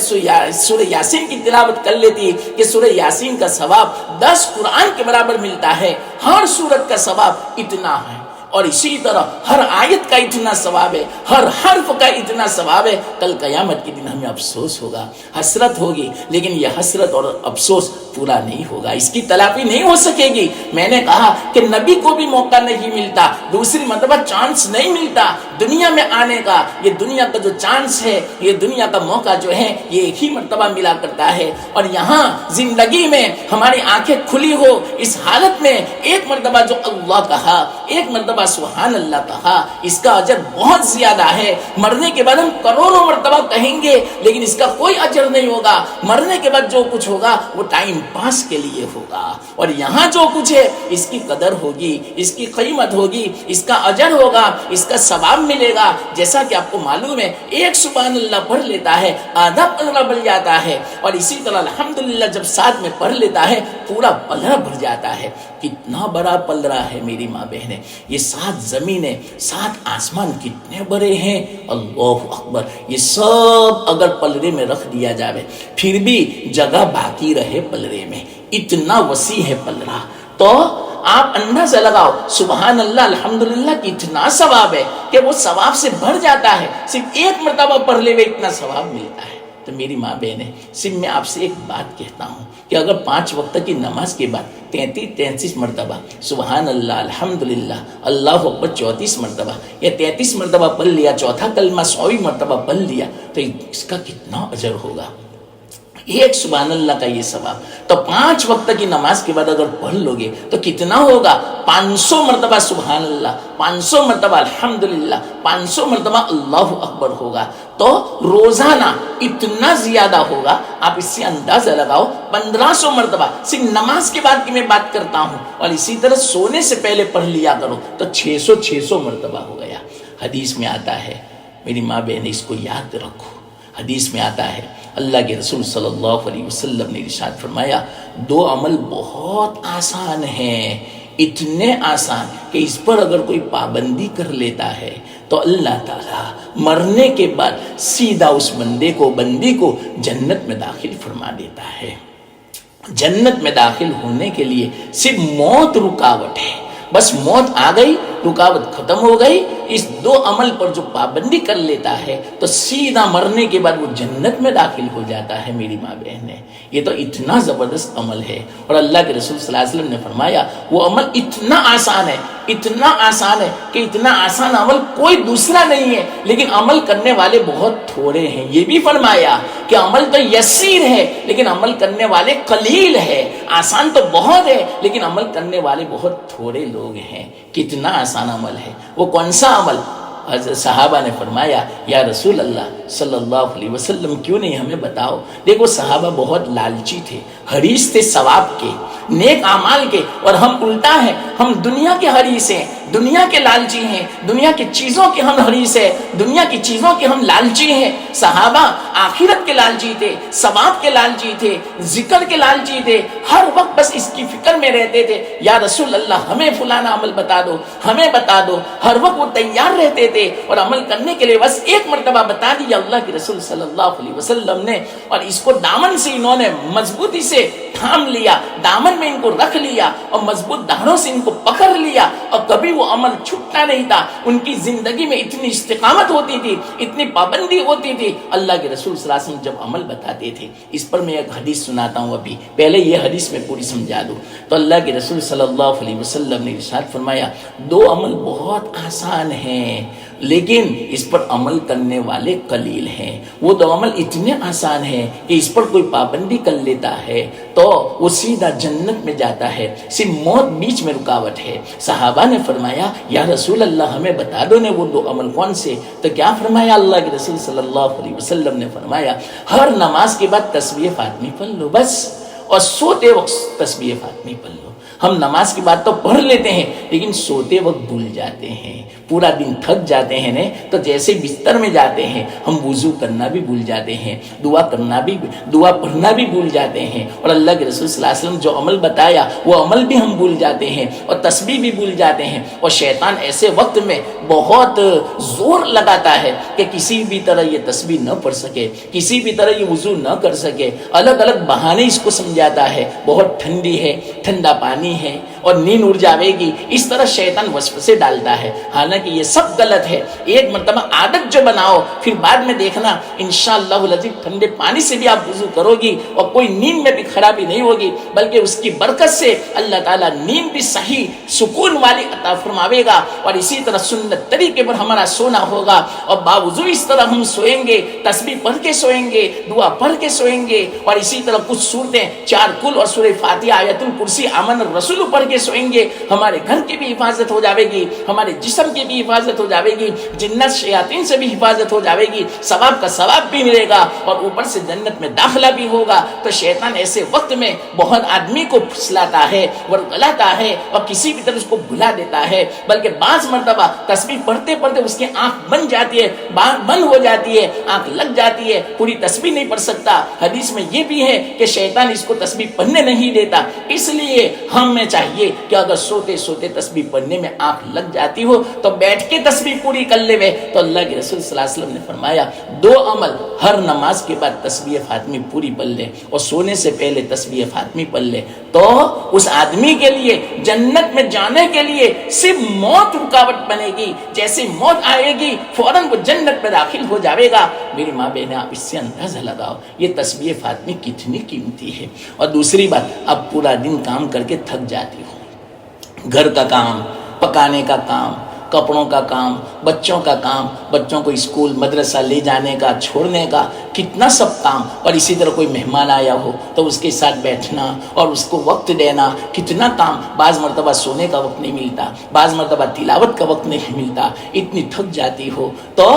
سورہ یاسین کی تلاوت کر لیتی کہ سورہ یاسین کا ثواب 10 قرآن کے برابر ملتا ہے، ہر سورت کا ثواب اتنا ہے، اور اسی طرح ہر آیت کا اتنا ثواب ہے، ہر حرف کا اتنا ثواب ہے۔ کل قیامت کے دن ہمیں افسوس ہوگا، حسرت ہوگی، لیکن یہ حسرت اور افسوس پورا نہیں ہوگا، اس کی تلافی نہیں ہو سکے گی۔ میں نے کہا کہ نبی کو بھی موقع نہیں ملتا، دوسری مرتبہ چانس نہیں ملتا دنیا میں آنے کا۔ یہ دنیا کا جو چانس ہے، یہ دنیا کا موقع جو ہے، یہ ایک ہی مرتبہ ملا کرتا ہے، اور یہاں زندگی میں ہماری آنکھیں کھلی ہو اس حالت میں ایک مرتبہ جو اللہ کہا، ایک مرتبہ سبحان اللہ کہا، اس کا اجر بہت زیادہ ہے۔ مرنے کے بعد ہم کروڑوں مرتبہ کہیں گے لیکن اس کا کوئی اجر نہیں ہوگا۔ مرنے کے بعد جو کچھ ہوگا وہ ٹائم پاس کے لیے ہوگا، اور یہاں جو کچھ ہے اس کی قدر ہوگی، اس کی قیمت ہوگی، اس کا اجر ہوگا، اس کا ثواب ملے گا۔ جیسا کہ آپ کو معلوم ہے ایک سبحان اللہ پڑھ لیتا ہے آدھا پلڑا بھر جاتا ہے، اور اسی طرح الحمدللہ جب ساتھ میں پڑھ لیتا ہے پورا پلڑا بھر جاتا ہے۔ کتنا بڑا پلڑا ہے میری ماں بہنیں، یہ 7 زمینیں 7 آسمان کتنے بڑے ہیں، اللہ اکبر۔ یہ سب اگر پلڑے میں رکھ دیا جائے پھر بھی جگہ باقی رہے پلڑے میں، اتنا وسیع ہے پلڑا۔ تو آپ اندازہ لگاؤ سبحان اللہ الحمدللہ کتنا ثواب ہے کہ وہ ثواب سے بھر جاتا ہے، صرف ایک مرتبہ پڑھ لے ہوئے اتنا ثواب ملتا ہے۔ تو میری ماں بہنیں، صرف میں آپ سے ایک بات کہتا ہوں کہ اگر 5 وقت کی نماز کے بعد 33 مرتبہ سبحان اللہ الحمدللہ اللہ اکبر 34 مرتبہ یا 33 مرتبہ پڑھ لیا، چوتھا کلمہ 100 مرتبہ پڑھ لیا، تو اس کا کتنا اجر ہوگا۔ ایک سبحان اللہ کا یہ ثواب تو 5 وقت کی نماز کے بعد اگر پڑھ لو گے تو کتنا ہوگا؟ 500 مرتبہ سبحان اللہ، 500 مرتبہ الحمدللہ، 500 مرتبہ اللہ اکبر ہوگا، تو روزانہ اتنا زیادہ ہوگا، آپ اس سے اندازہ لگاؤ 1500 مرتبہ صرف نماز کے بعد کی میں بات کرتا ہوں، اور اسی طرح سونے سے پہلے پڑھ لیا کرو تو 600 مرتبہ ہو گیا۔ حدیث میں آتا ہے، میری ماں بہن اس کو یاد رکھو، حدیث میں آتا ہے اللہ کے رسول صلی اللہ علیہ وسلم نے ارشاد فرمایا 2 عمل بہت آسان ہیں، اتنے آسان کہ اس پر اگر کوئی پابندی کر لیتا ہے تو اللہ تعالیٰ مرنے کے بعد سیدھا اس بندی کو جنت میں داخل فرما دیتا ہے۔ جنت میں داخل ہونے کے لیے صرف موت رکاوٹ ہے، بس موت آ گئی، رکاوٹ ختم ہو گئی۔ اس 2 عمل پر جو پابندی کر لیتا ہے تو سیدھا مرنے کے بعد وہ جنت میں داخل ہو جاتا ہے۔ میری ماں بہن ہے، یہ تو اتنا زبردست عمل ہے، اور اللہ کے رسول صلی اللہ علیہ وسلم نے فرمایا وہ عمل اتنا آسان ہے، اتنا آسان ہے کہ اتنا آسان عمل کوئی دوسرا نہیں ہے، لیکن عمل کرنے والے بہت تھوڑے ہیں۔ یہ بھی فرمایا کہ عمل تو یسیر ہے لیکن عمل کرنے والے قلیل ہے، آسان تو بہت ہے لیکن عمل کرنے والے بہت تھوڑے لوگ ہیں۔ کتنا آسان عمل ہے، وہ کون سا عمل؟ حضرت صحابہ نے فرمایا یا رسول اللہ صلی اللہ علیہ وسلم کیوں نہیں ہمیں بتاؤ۔ دیکھو صحابہ بہت لالچی تھے، حریص تھے ثواب کے، نیک اعمال کے، اور ہم الٹا ہیں، ہم دنیا کے حریص ہیں، دنیا کے لالچی ہیں، دنیا کی چیزوں کے ہم حریص ہیں، دنیا کی چیزوں کے ہم لالچی ہیں۔ صحابہ آخرت کے لالچی تھے، ثواب کے لالچی تھے، ذکر کے لالچی تھے، ہر وقت بس اس کی فکر میں رہتے تھے یا رسول اللہ ہمیں فلانا عمل بتا دو، ہمیں بتا دو۔ ہر وقت وہ تیار رہتے تھے اور عمل کرنے کے لیے بس ایک مرتبہ بتا دیا اللہ کے رسول صلی اللہ علیہ وسلم نے، اور اس کو دامن سے انہوں نے مضبوطی سے تھام لیا، دامن میں ان کو رکھ لیا اور مضبوط دھاروں سے ان کو پکڑ لیا، اور کبھی وہ عمل چھٹتا نہیں تھا۔ ان کی زندگی میں اتنی استقامت ہوتی تھی، اتنی پابندی ہوتی تھی۔ اللہ کے رسول صلی اللہ علیہ وسلم جب عمل بتاتے تھے، اس پر میں ایک حدیث سناتا ہوں ابھی، پہلے یہ حدیث میں پوری سمجھا دوں۔ تو اللہ کے رسول صلی اللہ علیہ وسلم نے ارشاد فرمایا 2 عمل بہت آسان ہیں لیکن اس پر عمل کرنے والے قلیل ہیں۔ وہ 2 عمل اتنے آسان ہیں کہ اس پر کوئی پابندی کر لیتا ہے تو وہ سیدھا جنت میں جاتا ہے، صرف موت بیچ میں رکاوٹ ہے۔ صحابہ نے فرمایا یا رسول اللہ ہمیں بتا دو نے وہ 2 عمل کون سے؟ تو کیا فرمایا اللہ کے رسول صلی اللہ علیہ وسلم نے فرمایا ہر نماز کے بعد تسبیح فاطمی پڑھ لو بس، اور سوتے وقت تسبیح فاطمی پڑھ لو۔ ہم نماز کی بات تو پڑھ لیتے ہیں لیکن سوتے وقت بھول جاتے ہیں، پورا دن تھک جاتے ہیں نا، تو جیسے بستر میں جاتے ہیں ہم وضو کرنا بھی بھول جاتے ہیں، دعا پڑھنا بھی بھول جاتے ہیں، اور اللہ کے رسول صلی اللہ علیہ وسلم جو عمل بتایا وہ عمل بھی ہم بھول جاتے ہیں، اور تسبیح بھی بھول جاتے ہیں۔ اور شیطان ایسے وقت میں بہت زور لگاتا ہے کہ کسی بھی طرح یہ تسبیح نہ پڑھ سکے، کسی بھی طرح یہ وضو نہ کر سکے، الگ الگ بہانے اس کو سمجھاتا ہے، بہت ٹھنڈی ہے، ٹھنڈا پانی ہے اور نیند اڑ جاوے گی، اس طرح شیطان وسوسے ڈالتا ہے۔ حالانکہ یہ سب غلط ہے۔ ایک مرتبہ عادت جو بناؤ، پھر بعد میں دیکھنا انشاءاللہ العزیز ٹھنڈے پانی سے بھی آپ وضو کرو گی اور کوئی نیند میں بھی خرابی نہیں ہوگی، بلکہ اس کی برکت سے اللہ تعالیٰ نیند بھی صحیح سکون والی عطا فرماوے گا، اور اسی طرح سنت طریقے پر ہمارا سونا ہوگا، اور باوضو اس طرح ہم سوئیں گے، تسبیح پڑھ کے سوئیں گے، دعا پڑھ کے سوئیں گے، اور اسی طرح کچھ صورتیں 4 کل اور سورہ فاتحہ، آیت الکرسی، آمن الرسول پڑھ کے سوئیں گے، ہمارے گھر کی بھی حفاظت ہو جاوے گی، ہمارے جسم کی بھی حفاظت ہو جاوے گی، جنات شیاطین سے بھی حفاظت ہو جاوے گی، ثواب کا ثواب بھی ملے گا اور اوپر سے جنت میں داخلہ بھی ہوگا۔ تو شیطان ایسے وقت میں بہت آدمی کو پھسلاتا ہے، ورغلاتا ہے اور کسی بھی طرح اس کو بھلا دیتا ہے، بلکہ بعض مرتبہ تسبیح پڑھتے پڑھتے اس کی آنکھ بن جاتی ہے، بند ہو جاتی ہے، آنکھ لگ جاتی ہے، پوری تسبیح نہیں پڑھ سکتا۔ حدیث میں یہ بھی ہے کہ شیطان اس کو تسبیح پڑھنے نہیں دیتا، اس لیے ہمیں چاہیے کہ اگر سوتے سوتے تسبیح پڑھنے میں آنکھ لگ جاتی ہو تو بیٹھ کے تسبیح پوری کر لے۔ تو اللہ کے رسول صلی اللہ علیہ وسلم نے فرمایا 2 عمل ہر نماز کے بعد تسبیح فاطمی پوری پڑھ لے اور سونے سے پہلے تسبیح فاطمی پڑھ لے، تو اس آدمی کے لیے جنت میں جانے کے لیے صرف موت رکاوٹ بنے گی، جیسے موت آئے گی فوراً وہ جنت میں داخل ہو جاوے گا۔ میری ماں بہنیں آپ اس سے اندازہ لگاؤ یہ تسبیح فاطمی کتنی قیمتی ہے۔ اور دوسری بات، اب پورا دن کام کر کے تھک جاتی ہو، گھر کا کام، پکانے کا کام، کپڑوں کا کام، بچوں کا کام، بچوں کو اسکول مدرسہ لے جانے کا، چھوڑنے کا، کتنا سب کام، اور اسی طرح کوئی مہمان آیا ہو تو اس کے ساتھ بیٹھنا اور اس کو وقت دینا، کتنا کام، بعض مرتبہ سونے کا وقت نہیں ملتا، بعض مرتبہ تلاوت کا وقت نہیں ملتا، اتنی تھک جاتی ہو، تو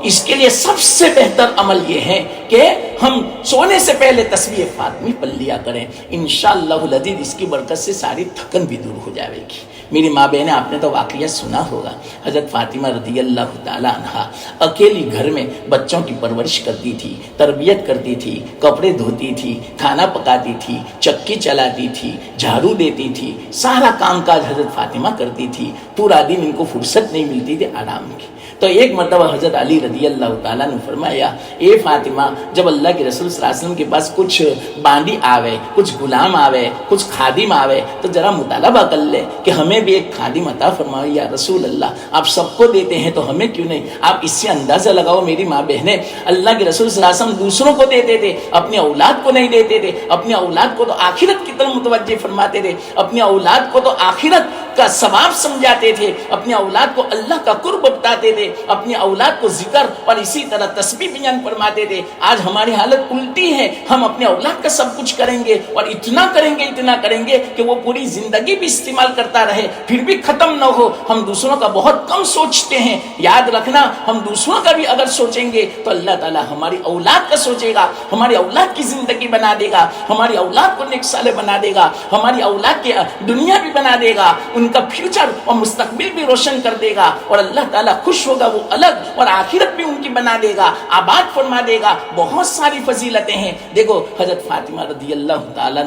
اس کے لیے سب سے بہتر عمل یہ ہے کہ ہم سونے سے پہلے تسبیح فاطمی پڑھ لیا کریں، انشاءاللہ العزیز اس کی برکت سے ساری تھکن بھی دور ہو جائے گی۔ میری ماں بہن، آپ نے تو واقعہ سنا ہوگا، حضرت فاطمہ رضی اللہ تعالی عنہا اکیلی گھر میں بچوں کی پرورش کرتی تھی، تربیت کرتی تھی، کپڑے دھوتی تھی، کھانا پکاتی تھی، چکی چلاتی تھی، جھاڑو دیتی تھی، سارا کام کاج حضرت فاطمہ کرتی تھی، پورا دن ان کو فرصت نہیں ملتی تھی آرام کی۔ تو ایک مرتبہ حضرت علی رضی اللہ تعالیٰ نے فرمایا، اے فاطمہ، جب اللہ کے رسول صلی اللہ علیہ وسلم کے پاس کچھ باندی آوے، کچھ غلام آوے، کچھ خادم آوے، تو ذرا مطالبہ کر لے کہ ہمیں بھی ایک خادم عطا فرماؤ یا رسول اللہ، آپ سب کو دیتے ہیں تو ہمیں کیوں نہیں؟ آپ اس سے اندازہ لگاؤ میری ماں بہنیں، اللہ کے رسول صلی اللہ علیہ وسلم دوسروں کو دیتے تھے، اپنی اولاد کو نہیں دیتے تھے، اپنی اولاد کو تو آخرت کی طرف متوجہ فرماتے تھے، اپنی اولاد کو تو آخرت کا ثواب سمجھاتے تھے، اپنی اولاد کو اللہ کا قرب بتاتے تھے، اپنی اولاد کو ذکر اور اسی طرح تسبیح بیان فرماتے تھے۔ آج ہماری حالت الٹی ہے، ہم اپنے اولاد کا سب کچھ کریں گے اور اتنا کریں گے کہ وہ پوری زندگی بھی استعمال کرتا رہے پھر بھی ختم نہ ہو۔ ہم دوسروں کا بہت کم سوچتے ہیں، یاد رکھنا، ہم دوسروں کا بھی اگر سوچیں گے تو اللہ تعالیٰ ہماری اولاد کا سوچے گا، ہماری اولاد کی زندگی بنا دے گا، ہماری اولاد کو نیک صالح بنا دے گا، ہماری اولاد کی دنیا بھی بنا دے گا، ان کا فیوچر اور مستقبل بھی روشن کر دے گا، اور اللہ تعالیٰ خوش ہوگا، وہ الگ، اور آخرت بھی ان کی بنا دے گا، آباد فرما دے گا۔ بہت ساری فضیلتیں ہیں۔ دیکھو حضرت فاطمہ رضی اللہ تعالیٰ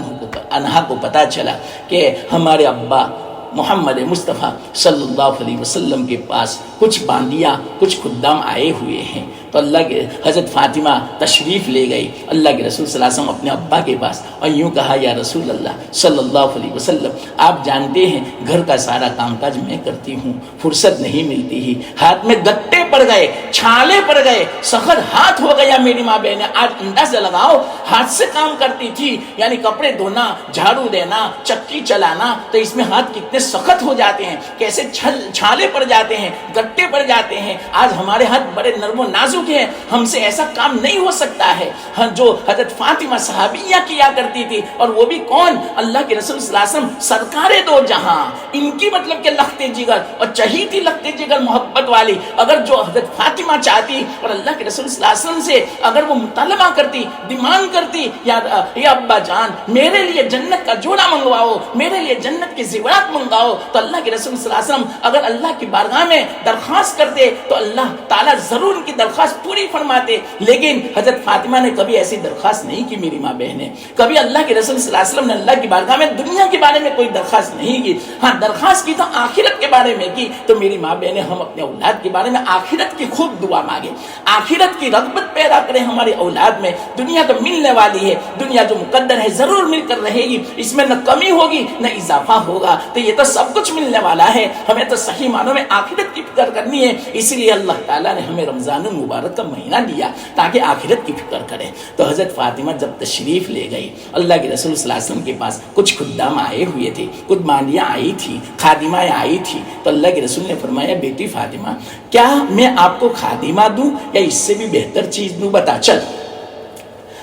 عنہا کو پتا چلا کہ ہمارے ابا محمد مصطفیٰ صلی اللہ علیہ وسلم کے پاس کچھ باندیاں، کچھ خدام آئے ہوئے ہیں، تو اللہ کے حضرت فاطمہ تشریف لے گئی اللہ کے رسول صلی اللہ علیہ وسلم اپنے ابا کے پاس، اور یوں کہا، یا رسول اللہ صلی اللہ علیہ وسلم، آپ جانتے ہیں گھر کا سارا کام کاج میں کرتی ہوں، فرصت نہیں ملتی ہی، ہاتھ میں گٹے پڑ گئے، چھالے پڑ گئے، سخت ہاتھ ہو گیا۔ میری ماں بہن، آج اندازہ لگاؤ، ہاتھ سے کام کرتی تھی، یعنی کپڑے دھونا، جھاڑو دینا، چکی چلانا، تو اس میں ہاتھ کتنے سخت ہو جاتے ہیں، کیسے چھالے پڑ جاتے ہیں، گٹے پڑ جاتے ہیں۔ آج ہمارے ہاتھ بڑے نرم و نازک ہیں، ہم سے ایسا کام نہیں ہو سکتا ہے جو حضرت فاطمہ صحابیہ کیا کرتی تھی، اور وہ بھی کون؟ اللہ کے رسول صلی اللہ علیہ وسلم، سرکار دو جہاں، ان کی مطلب کہ لختے جگر اور چہیتی لختے جگر محبت والی، اگر جو حضرت فاطمہ چاہتی اور اللہ کے رسول صلی اللہ علیہ وسلم سے اگر وہ مطالبہ کرتی، ڈیمانڈ کرتی، یا ابا جان میرے لیے جنت کا جوڑا منگواؤ، میرے لیے جنت کے زیورات منگواؤ، تو اللہ کے رسول صلی اللہ علیہ وسلم اگر اللہ کی بارگاہ میں درخواست کرتے تو اللہ تعالیٰ ضرور ان کی درخواست پوری فرماتے۔ لیکن حضرت فاطمہ نے کبھی ایسی درخواست نہیں کی میری ماں بہنیں، کبھی اللہ کے رسول صلی اللہ علیہ وسلم نے اللہ کی بارگاہ میں دنیا کے بارے میں کوئی درخواست نہیں کی، ہاں درخواست کی تو آخرت کے بارے میں کی۔ تو میری ماں بہنیں، ہم اپنے اولاد کے بارے میں آخرت کی خوب دعا مانگے، آخرت کی رغبت پیدا کریں ہماری اولاد میں۔ دنیا تو ملنے والی ہے، دنیا جو مقدر ہے ضرور مل کر رہے گی، اس میں نہ کمی ہوگی نہ اضافہ ہوگا، تو یہ تو سب کچھ ملنے والا ہے، ہمیں تو صحیح معنوں میں آخرت کی فکر کرنی ہے۔ اسی لیے اللہ تعالیٰ نے ہمیں رمضان المبارک کا مہینہ دیا تاکہ آخرت کی فکر کریں۔ تو حضرت فاطمہ جب تشریف لے گئی اللہ کے رسول صلی اللہ علیہ وسلم کے پاس، کچھ خدام آئے ہوئے تھے، کچھ ماندیاں آئی تھی، خادمائیں آئی تھی، تو اللہ کے رسول نے فرمایا، بیٹی فاطمہ، کیا میں آپ کو خادمہ دوں یا اس سے بھی بہتر چیز دوں، بتا چل۔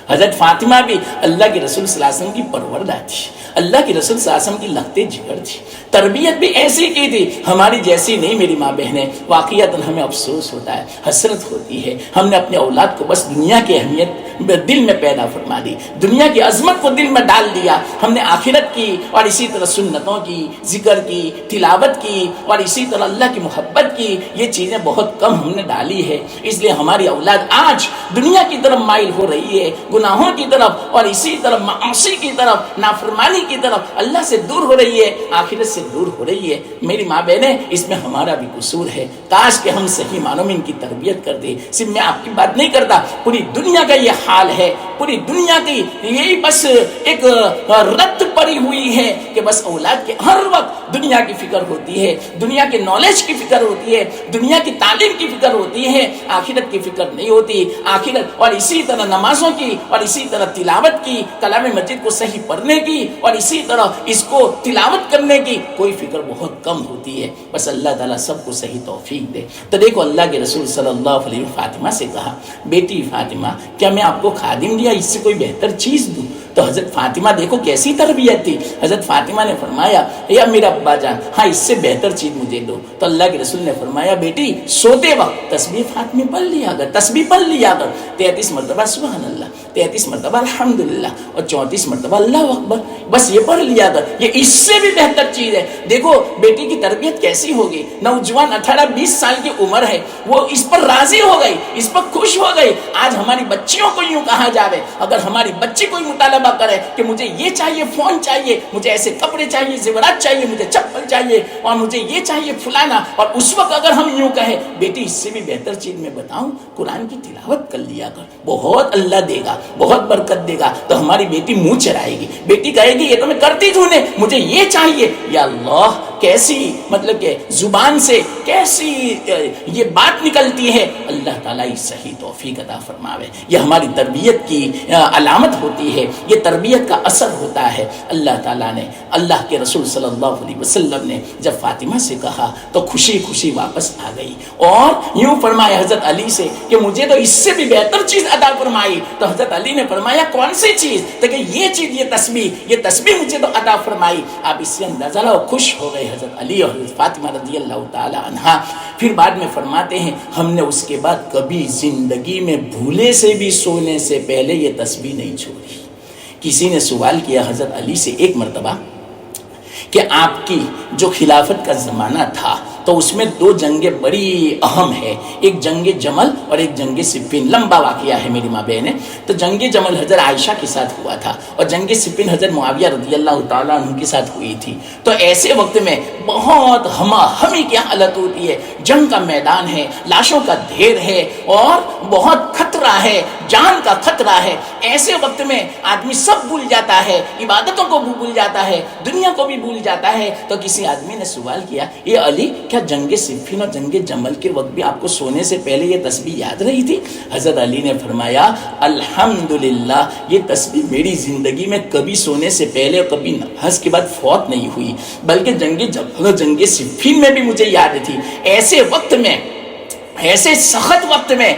حضرت فاطمہ بھی اللہ کے رسول صلی اللہ علیہ وسلم کی پروردہ تھی، اللہ کے رسول صلی اللہ علیہ وسلم کی لختے جگر تھی، تربیت بھی ایسی کی تھی، ہماری جیسی نہیں میری ماں بہنیں۔ واقعتاً ہمیں افسوس ہوتا ہے، حسرت ہوتی ہے، ہم نے اپنے اولاد کو بس دنیا کی اہمیت دل میں پیدا فرما دی، دنیا کی عظمت کو دل میں ڈال دیا، ہم نے آخرت کی اور اسی طرح سنتوں کی، ذکر کی، تلاوت کی، اور اسی طرح اللہ کی محبت کی، یہ چیزیں بہت کم ہم نے ڈالی ہے۔ اس لیے ہماری اولاد آج دنیا کی طرف مائل ہو رہی ہے، گناہوں کی طرف، اور اسی طرح معاصی کی طرف، نافرمانی کی طرف، اللہ سے دور ہو رہی ہے، آخرت سے دور ہو رہی ہے۔ میری ماں بہنیں، اس میں ہمارا بھی قصور ہے، کاش کہ ہم صحیح معنوں میں ان کی تربیت کر دیں۔ صرف میں آپ کی بات نہیں کرتا، پوری دنیا کا یہ حال ہے، پوری دنیا کی یہی بس ایک رت پر بڑی ہوئی ہے کہ بس اولاد کے ہر وقت دنیا کی فکر ہوتی ہے، دنیا کے نالج کی فکر ہوتی ہے، دنیا کی تعلیم کی فکر ہوتی ہے، آخرت کی فکر نہیں ہوتی. آخرت اور اسی طرح نمازوں کی اور اسی طرح تلاوت کی، کلام مجید کو صحیح پڑھنے کی اور اسی طرح اس کو تلاوت کرنے کی کوئی فکر بہت کم ہوتی ہے. بس اللہ تعالیٰ سب کو صحیح توفیق دے. تو دیکھو اللہ کے رسول صلی اللہ علیہ وسلم فاطمہ سے کہا، بیٹی فاطمہ کیا میں آپ کو خادم دیا اس سے کوئی بہتر چیز دوں؟ تو حضرت فاطمہ دیکھو کیسی تربیت تھی. حضرت فاطمہ نے فرمایا یا میرا ابا جان ہاں اس سے بہتر چیز مجھے دو. تو اللہ کے رسول نے فرمایا بیٹی سوتے وقت تسبیح فاطمہ پڑھ لیا کر، تسبیح پڑھ لیا کر 33 مرتبہ سبحان اللہ، 33 مرتبہ الحمدللہ اور 34 مرتبہ اللہ اکبر، بس یہ پڑھ لیا کر. یہ اس سے بھی بہتر چیز ہے. دیکھو بیٹی کی تربیت کیسی ہوگی. نوجوان 18-20 سال کی عمر ہے، وہ اس پر راضی ہو گئی، اس پر خوش ہو گئی. آج ہماری بچیوں کو یوں کہا جاوے، اگر ہماری بچی کوئی مطالبہ کرے کہ مجھے یہ چاہیے، فون چاہیے، مجھے ایسے کپڑے چاہیے، زیورات چاہیے، مجھے چپل چاہیے اور مجھے یہ چاہیے فلانا، اور اس وقت اگر ہم یوں کہیں بیٹی اس سے بھی بہتر چیز میں بتاؤں قرآن کی تلاوت کر لیا کر، بہت اللہ دے گا، بہت برکت دے گا. تو ہماری بیٹی منہ چرائے گی، بیٹی کہے گی یہ تو میں کرتی تو نے، مجھے یہ چاہیے. یا اللہ کیسی مطلب کہ زبان سے کیسی یہ بات نکلتی ہے. اللہ تعالیٰ اس صحیح توفیق عطا فرماوے. یہ ہماری تربیت کی علامت ہوتی ہے، یہ تربیت کا اثر ہوتا ہے. اللہ تعالیٰ نے، اللہ کے رسول صلی اللہ علیہ وسلم نے جب فاطمہ سے کہا تو خوشی خوشی واپس آ گئی اور یوں فرمایا حضرت علی سے کہ مجھے تو اس سے بھی بہتر چیز عطا فرمائی. تو حضرت علی نے فرمایا کون سی چیز؟ تو کہ یہ چیز، یہ تسبیح مجھے تو عطا فرمائی. آپ اس سے اندازہ لو خوش ہو گئے حضرت علی اور حضرت فاطمہ رضی اللہ تعالی عنہا. پھر بعد میں فرماتے ہیں ہم نے اس کے بعد کبھی زندگی میں بھولے سے بھی سونے سے پہلے یہ تسبیح نہیں چھوڑی. کسی نے سوال کیا حضرت علی سے ایک مرتبہ کہ آپ کی جو خلافت کا زمانہ تھا تو اس میں 2 جنگیں بڑی اہم ہے، ایک جنگ جمل اور ایک جنگ صفین. لمبا واقعہ ہے میری ماں بہنیں. تو جنگ جمل حضرت عائشہ کے ساتھ ہوا تھا اور جنگ صفین حضرت معاویہ رضی اللہ تعالیٰ عنہ کے ساتھ ہوئی تھی. تو ایسے وقت میں بہت ہما ہمی کی حالت ہوتی ہے، جنگ کا میدان ہے، لاشوں کا ڈھیر ہے اور بہت خطرہ ہے، جان کا خطرہ ہے. ایسے وقت میں آدمی سب بھول جاتا ہے، عبادتوں کو بھی بھول جاتا ہے، دنیا کو بھی بھول جاتا ہے. تو کسی آدمی نے سوال کیا یہ علی کیا جنگ صفین اور جنگ جمل کے وقت بھی آپ کو سونے سے پہلے یہ تسبیح یاد رہی تھی؟ حضرت علی نے فرمایا الحمدللہ یہ تسبیح میری زندگی میں کبھی سونے سے پہلے اور کبھی نماز کے بعد فوت نہیں ہوئی، بلکہ جنگ جمل اور جنگ صفین میں بھی مجھے یاد تھی. ایسے وقت میں، ایسے سخت وقت میں،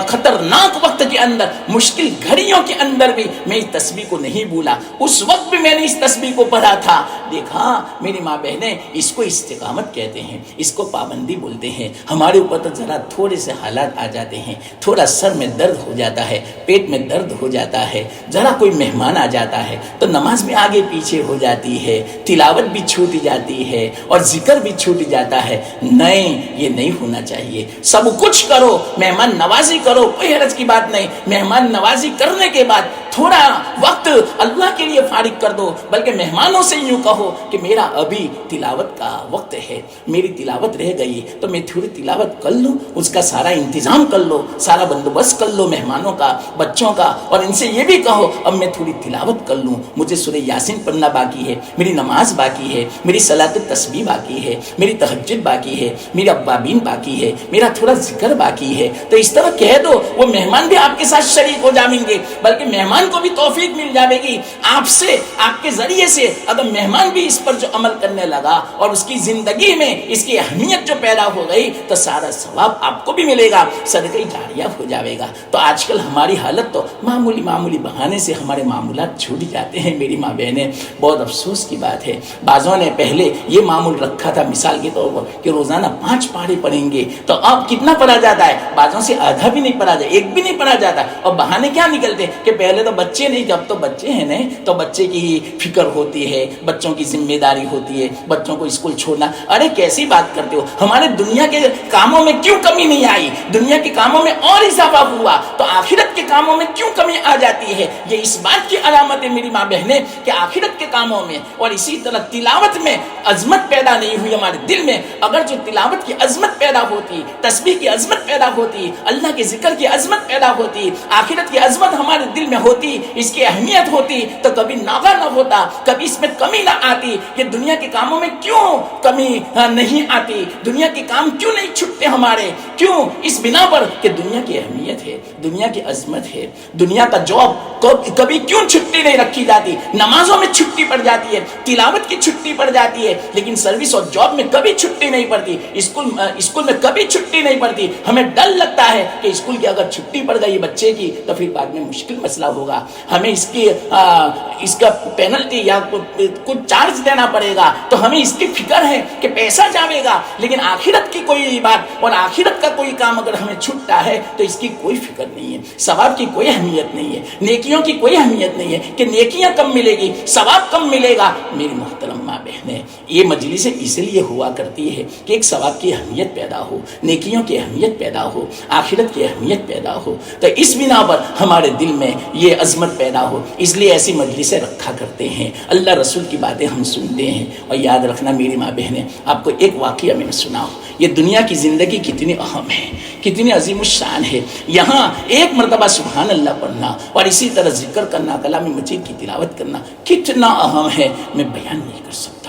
خطرناک وقت کے اندر، مشکل گھڑیوں کے اندر بھی میں اس تسبیح کو نہیں بھولا. اس وقت بھی میں نے اس تسبیح کو پڑھا تھا. دیکھا میری ماں بہنیں، اس کو استقامت کہتے ہیں، اس کو پابندی بولتے ہیں. ہمارے اوپر تو ذرا تھوڑے سے حالات آ جاتے ہیں، تھوڑا سر میں درد ہو جاتا ہے، پیٹ میں درد ہو جاتا ہے، ذرا کوئی مہمان آ جاتا ہے تو نماز میں آگے پیچھے ہو جاتی ہے، تلاوت بھی چھوٹ جاتی ہے اور ذکر بھی چھوٹ جاتا ہے. نہیں، یہ نہیں ہونا چاہیے. سب کچھ کرو، مہمان نوازی کرو، کوئی حرج کی بات نہیں. مہمان نوازی کرنے کے بعد تھوڑا وقت اللہ کے لیے فارغ کر دو، بلکہ مہمانوں سے یوں کہو کہ میرا ابھی تلاوت کا وقت ہے، میری تلاوت رہ گئی تو میں تھوڑی تلاوت کر لوں. اس کا سارا انتظام کر لو، سارا بندوبست کر لو مہمانوں کا، بچوں کا، اور ان سے یہ بھی کہو اب میں تھوڑی تلاوت کر لوں، مجھے سورہ یاسین پڑھنا باقی ہے، میری نماز باقی ہے، میری صلاۃ التسبیح باقی ہے، میری تہجد باقی ہے، میری اوابین باقی ہے، میرا تھوڑا ذکر باقی ہے. تو اس طرح کہہ دو، وہ مہمان بھی آپ کے ساتھ شریک ہو جائیں گے، بلکہ مہمان کو بھی توفیق مل جائے گی آپ سے، آپ کے ذریعے سے. اگر مہمان بھی اس پر جو عمل کرنے لگا اور اس کی زندگی میں اس کی اہمیت جو پیدا ہو گئی تو سارا ثواب آپ کو بھی ملے گا، صدقہ جاریہ ہو جائے گا. تو آج کل ہماری حالت تو معمولی بہانے سے ہمارے معمولات چھوٹ جاتے ہیں میری ماں بہنیں. بہت افسوس کی بات ہے. بعضوں نے پہلے یہ معمول رکھا تھا مثال کے طور پر کہ روزانہ 5 پارے پڑھیں گے، تو اب کتنا پڑھا جاتا ہے؟ بعضوں سے آدھا بھی نہیں پڑھا جاتا، ایک بھی نہیں پڑھا جاتا. اور بہانے کیا نکلتے کہ پہلے تو بچے نہیں تھے، اب تو بچے ہیں نہیں، تو بچے کی فکر ہوتی ہے، بچوں کی ذمہ داری ہوتی ہے، بچوں کو اسکول چھوڑنا. ارے کیسی بات کرتے ہو؟ ہمارے دنیا کے کاموں میں کیوں کمی نہیں آئی؟ دنیا کے کاموں میں اور اضافہ ہوا تو آخرت کے کاموں میں کیوں کمی آ جاتی ہے؟ یہ اس بات کی علامت ہے میری ماں بہنیں کہ آخرت کے کاموں میں اور اسی طرح تلاوت میں عظمت پیدا نہیں ہوئی ہمارے دل میں. اگر جو تلاوت کی عظمت پیدا ہوتی، تسبیح کی عظمت پیدا ہوتی, اللہ کے ذکر کی عظمت پیدا ہوتی, آخرت کی عظمت ہمارے دل میں ہوتی, اس کی اہمیت ہوتی, تو کبھی ناغہ نہ ہوتا, کبھی اس میں کمی نہ آتی کہ دنیا کے کاموں میں کیوں کمی نہیں آتی, دنیا کے کام کیوں نہیں چھٹتے ہمارے, کیوں؟ اس بنا پر کہ دنیا کی اہمیت ہے, دنیا کی عظمت ہے, دنیا کا جاب کبھی کیوں چھٹی نہیں رکھی جاتی, نمازوں میں چھٹی پڑ جاتی ہے, تلاوت کی چھٹی پڑ جاتی ہے, لیکن سروس اور جاب میں کبھی چھٹی نہیں پڑتی, اسکول میں کبھی چھٹی نہیں پڑتی. ہمیں ڈر لگتا ہے کہ اسکول کی اگر چھٹی پڑ گئی بچے کی تو پھر بعد میں مشکل مسئلہ ہوگا, ہمیں اس کا پینلٹی یا کچھ چارج دینا پڑے گا, تو ہمیں اس کی فکر ہے کہ پیسہ جاوے گا, لیکن آخرت کی کوئی بات اور آخرت کا کوئی کام اگر ہمیں چھٹتا ہے تو اس کی کوئی فکر نہیں ہے, ثواب کی کوئی اہمیت نہیں ہے, نیکیوں کی کوئی اہمیت نہیں ہے کہ نیکیاں کم ملے گی, ثواب کم ملے گا. میری محترم ماں بہنیں, یہ مجلس اس لیے ہوا کرتی ہے کہ ایک ثواب کی اہمیت پیدا ہو, نیکیوں کی اہمیت پیدا ہو, آخرت کی اہمیت پیدا ہو, تو اس بنا پر ہمارے دل میں یہ عظمت پیدا ہو, اس لیے ایسی مجلسیں رکھا کرتے ہیں, اللہ رسول کی باتیں ہم سنتے ہیں. اور یاد رکھنا میری ماں بہنیں, آپ کو ایک واقعہ میں سناؤں, یہ دنیا کی زندگی کتنی اہم ہے, کتنی عظیم الشان ہے. یہاں ایک مرتبہ سبحان اللہ پڑھنا اور اسی طرح ذکر کرنا, کلام مجید کی تلاوت کرنا کتنا اہم ہے, میں بیان نہیں کر سکتا.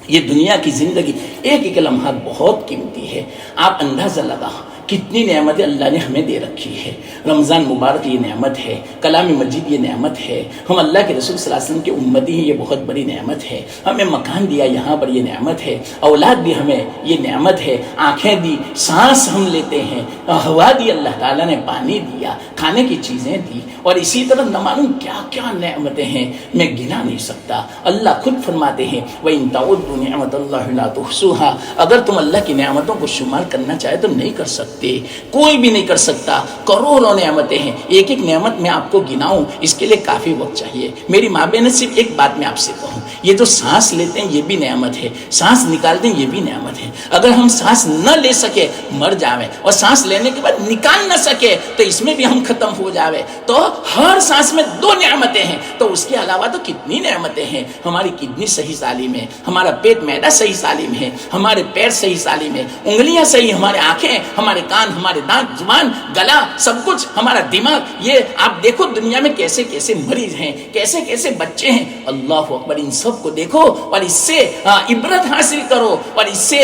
یہ دنیا کی زندگی ایک ایک لمحہ بہت قیمتی ہے. آپ اندازہ لگا کتنی نعمتیں اللہ نے ہمیں دے رکھی ہے. رمضان مبارک یہ نعمت ہے, کلام مجید یہ نعمت ہے, ہم اللہ کے رسول صلی اللہ علیہ وسلم کے امتی ہیں, یہ بہت بڑی نعمت ہے. ہمیں مکان دیا یہاں پر, یہ نعمت ہے. اولاد دی ہمیں, یہ نعمت ہے. آنکھیں دی, سانس ہم لیتے ہیں, ہوا دی اللہ تعالیٰ نے, پانی دیا, کھانے کی چیزیں دی, اور اسی طرح نہ معلوم کیا کیا نعمتیں ہیں, میں گنا نہیں سکتا. اللہ خود فرماتے ہیں وَإِن تَعُدُّوا نِعْمَتَ اللَّهِ لَا تُحْصُوهَا, اگر تم اللہ کی نعمتوں کو شمار کرنا چاہے تو نہیں کر سکتے, کوئی بھی نہیں کر سکتا. کروڑوں نعمتیں ہیں, ایک ایک نعمت میں آپ کو گناؤں اس کے لیے کافی وقت چاہیے. میری ماں بہن, صرف ایک بات میں آپ سے کہوں, یہ جو سانس لیتے ہیں یہ بھی نعمت ہے, سانس نکالتے ہیں یہ بھی نعمت ہے. اگر ہم سانس نہ لے سکے, مر جاویں, اور سانس لینے کے بعد نکال نہ سکے تو اس میں بھی ہم ختم ہو جاویں, تو ہر سانس میں دو نعمتیں ہیں. تو اس کے علاوہ تو کتنی نعمتیں ہیں. ہماری کڈنی صحیح سالم ہے, ہمارا پیٹ معدہ صحیح سالم ہے, ہمارے پیر صحیح سالم ہے, انگلیاں صحیح, ہمارے آنکھیں, ہمارے کان, ہمارے دانت, زبان, گلا, سب کچھ, ہمارا دماغ. یہ آپ دیکھو دنیا میں کیسے کیسے مریض ہیں, کیسے کیسے بچے ہیں. اللہ اکبر, ان سب کو دیکھو اور اس سے عبرت حاصل کرو اور اس سے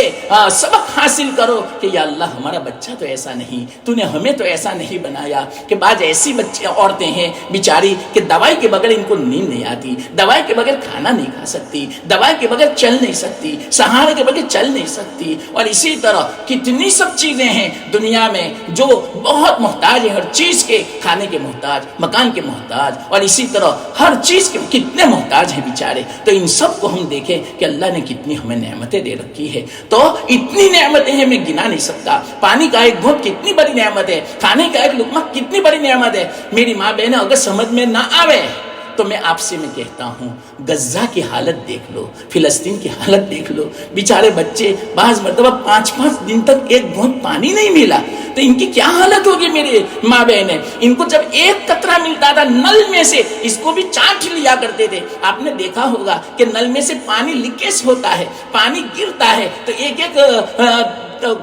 سبق حاصل کرو کہ یا اللہ ہمارا بچہ تو ایسا نہیں, تو نے ہمیں تو ایسا نہیں بنایا. کہ بعض ایسی بچے عورتیں ہیں بیچاری کہ دوائی کے بغیر ان کو نیند نہیں آتی, دوائی کے بغیر کھانا نہیں کھا سکتی, دوائی کے بغیر چل نہیں سکتی, سہارے کے بغیر چل نہیں سکتی. اور اسی طرح کتنی سب چیزیں ہیں دنیا میں جو بہت محتاج ہے, ہر چیز کے, کھانے کے محتاج, مکان کے محتاج, اور اسی طرح ہر چیز کے کتنے محتاج ہیں بیچارے. تو ان سب کو ہم دیکھیں کہ اللہ نے کتنی ہمیں نعمتیں دے رکھی ہے. تو اتنی نعمتیں ہیں, میں گنا نہیں سکتا. پانی کا ایک گھونٹ کتنی بڑی نعمت ہے, کھانے کا ایک لقمہ کتنی بڑی نعمت ہے. میری ماں بہنیں, اگر سمجھ میں نہ آوے تو میں آپ سے میں کہتا ہوں, غزہ کی حالت دیکھ لو, فلسطین کی حالت دیکھ لو. بیچارے بچے بعض مرتبہ 5-5 دن تک ایک گھونٹ پانی نہیں ملا, تو ان کی کیا حالت ہوگی میرے ماں بہنیں. ان کو جب ایک قطرہ ملتا تھا نل میں سے, اس کو بھی چاٹ لیا کرتے تھے. آپ نے دیکھا ہوگا کہ نل میں سے پانی لیکیج ہوتا ہے, پانی گرتا ہے, تو ایک ایک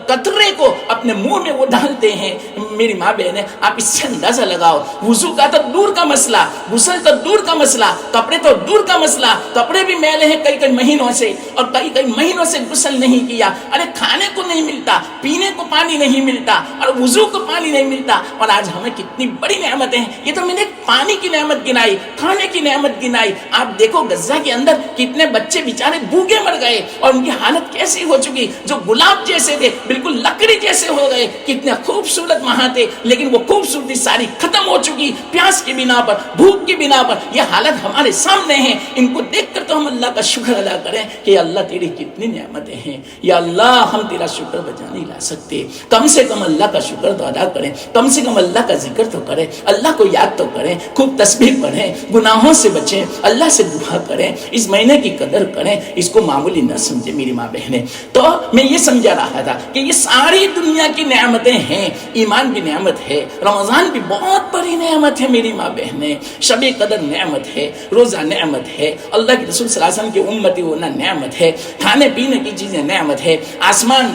قطرے کو اپنے منہ میں وہ ڈالتے ہیں. میری ماں بہنیں, آپ اس سے اندازہ لگاؤ, وضو کا تو دور کا مسئلہ, غسل تو دور کا مسئلہ, کپڑے تو دور کا مسئلہ, کپڑے بھی میلے ہیں کئی کئی مہینوں سے, اور کئی کئی مہینوں سے غسل نہیں کیا. ارے کھانے کو نہیں ملتا, پینے کو پانی نہیں ملتا, اور وضو کو پانی نہیں ملتا. اور آج ہمیں کتنی بڑی نعمتیں ہیں. یہ تو میں نے پانی کی نعمت گنائی, کھانے کی نعمت گنائی. آپ دیکھو غزہ کے اندر کتنے بچے بیچارے بھوکے مر گئے, اور ان کی حالت کیسی ہو چکی, جو گلاب جیسے تھے بالکل لکڑی جیسے ہو گئے. کتنے خوبصورت وہاں تھے, لیکن وہ خوبصورتی ساری ختم ہو چکی پیاس کی بنا پر, بھوک کی بنا پر. یہ حالت ہمارے سامنے ہے. ان کو دیکھ کر تو ہم اللہ کا شکر ادا کریں کہ یا اللہ تیری کتنی نعمتیں ہیں. یا اللہ ہم تیرا شکر بجا نہیں لا سکتے, کم سے کم اللہ کا شکر تو ادا کریں, کم سے کم اللہ کا ذکر تو کریں, اللہ کو یاد تو کریں, خوب تسبیح پڑھیں, گناہوں سے بچیں, اللہ سے دعا کریں, اس مہینے کی قدر کریں, اس کو معمولی نہ سمجھیں. میری ماں بہنیں, تو میں یہ سمجھا رہا تھا کہ یہ ساری دنیا کی نعمتیں ہیں. ایمان بھی نعمت ہے, رمضان بھی بہت بڑی نعمت ہے میری ماں بہنیں, شب قدر نعمت ہے, روزہ نعمت ہے, اللہ کے رسول صلی اللہ علیہ وسلم کی امتی ہونا نعمت ہے, کھانے پینے کی چیزیں نعمت ہے, آسمان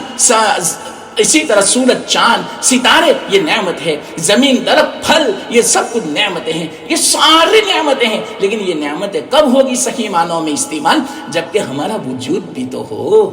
اسی طرح سورج چاند ستارے یہ نعمت ہے، زمین درخت پھل یہ سب کچھ نعمتیں ہیں، یہ ساری نعمتیں ہیں، لیکن یہ نعمتیں کب ہوگی صحیح معنوں میں استعمال؟ جبکہ ہمارا وجود بھی تو ہو،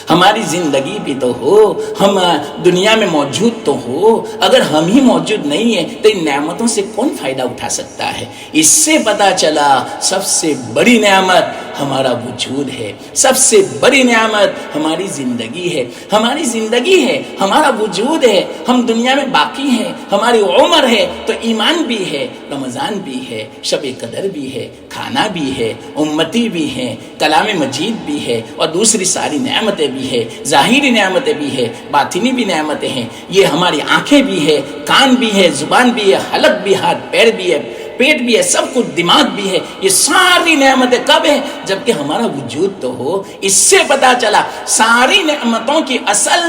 ہماری زندگی بھی تو ہو، ہم دنیا میں موجود تو ہو۔ اگر ہم ہی موجود نہیں ہیں تو ان نعمتوں سے کون فائدہ اٹھا سکتا ہے؟ اس سے پتا چلا سب سے بڑی نعمت ہمارا وجود ہے، سب سے بڑی نعمت ہماری زندگی ہے، ہماری زندگی ہے، ہمارا وجود ہے، ہم دنیا میں باقی ہیں، ہماری عمر ہے تو ایمان بھی ہے، رمضان بھی ہے، شب قدر بھی ہے، کھانا بھی ہے، امتی بھی ہیں، کلام مجید بھی ہے، اور دوسری ساری نعمتیں بھی ہے، ظاہری نعمتیں بھی ہے، باطنی بھی نعمتیں ہیں۔ یہ ہماری آنکھیں بھی ہے، کان بھی ہے، زبان بھی ہے، حلق بھی، ہاتھ پیر بھی ہے، پیٹ بھی ہے، سب کچھ، دماغ بھی ہے۔ یہ ساری نعمتیں کب ہیں؟ جبکہ ہمارا وجود تو ہو۔ اس سے پتا چلا ساری نعمتوں کی اصل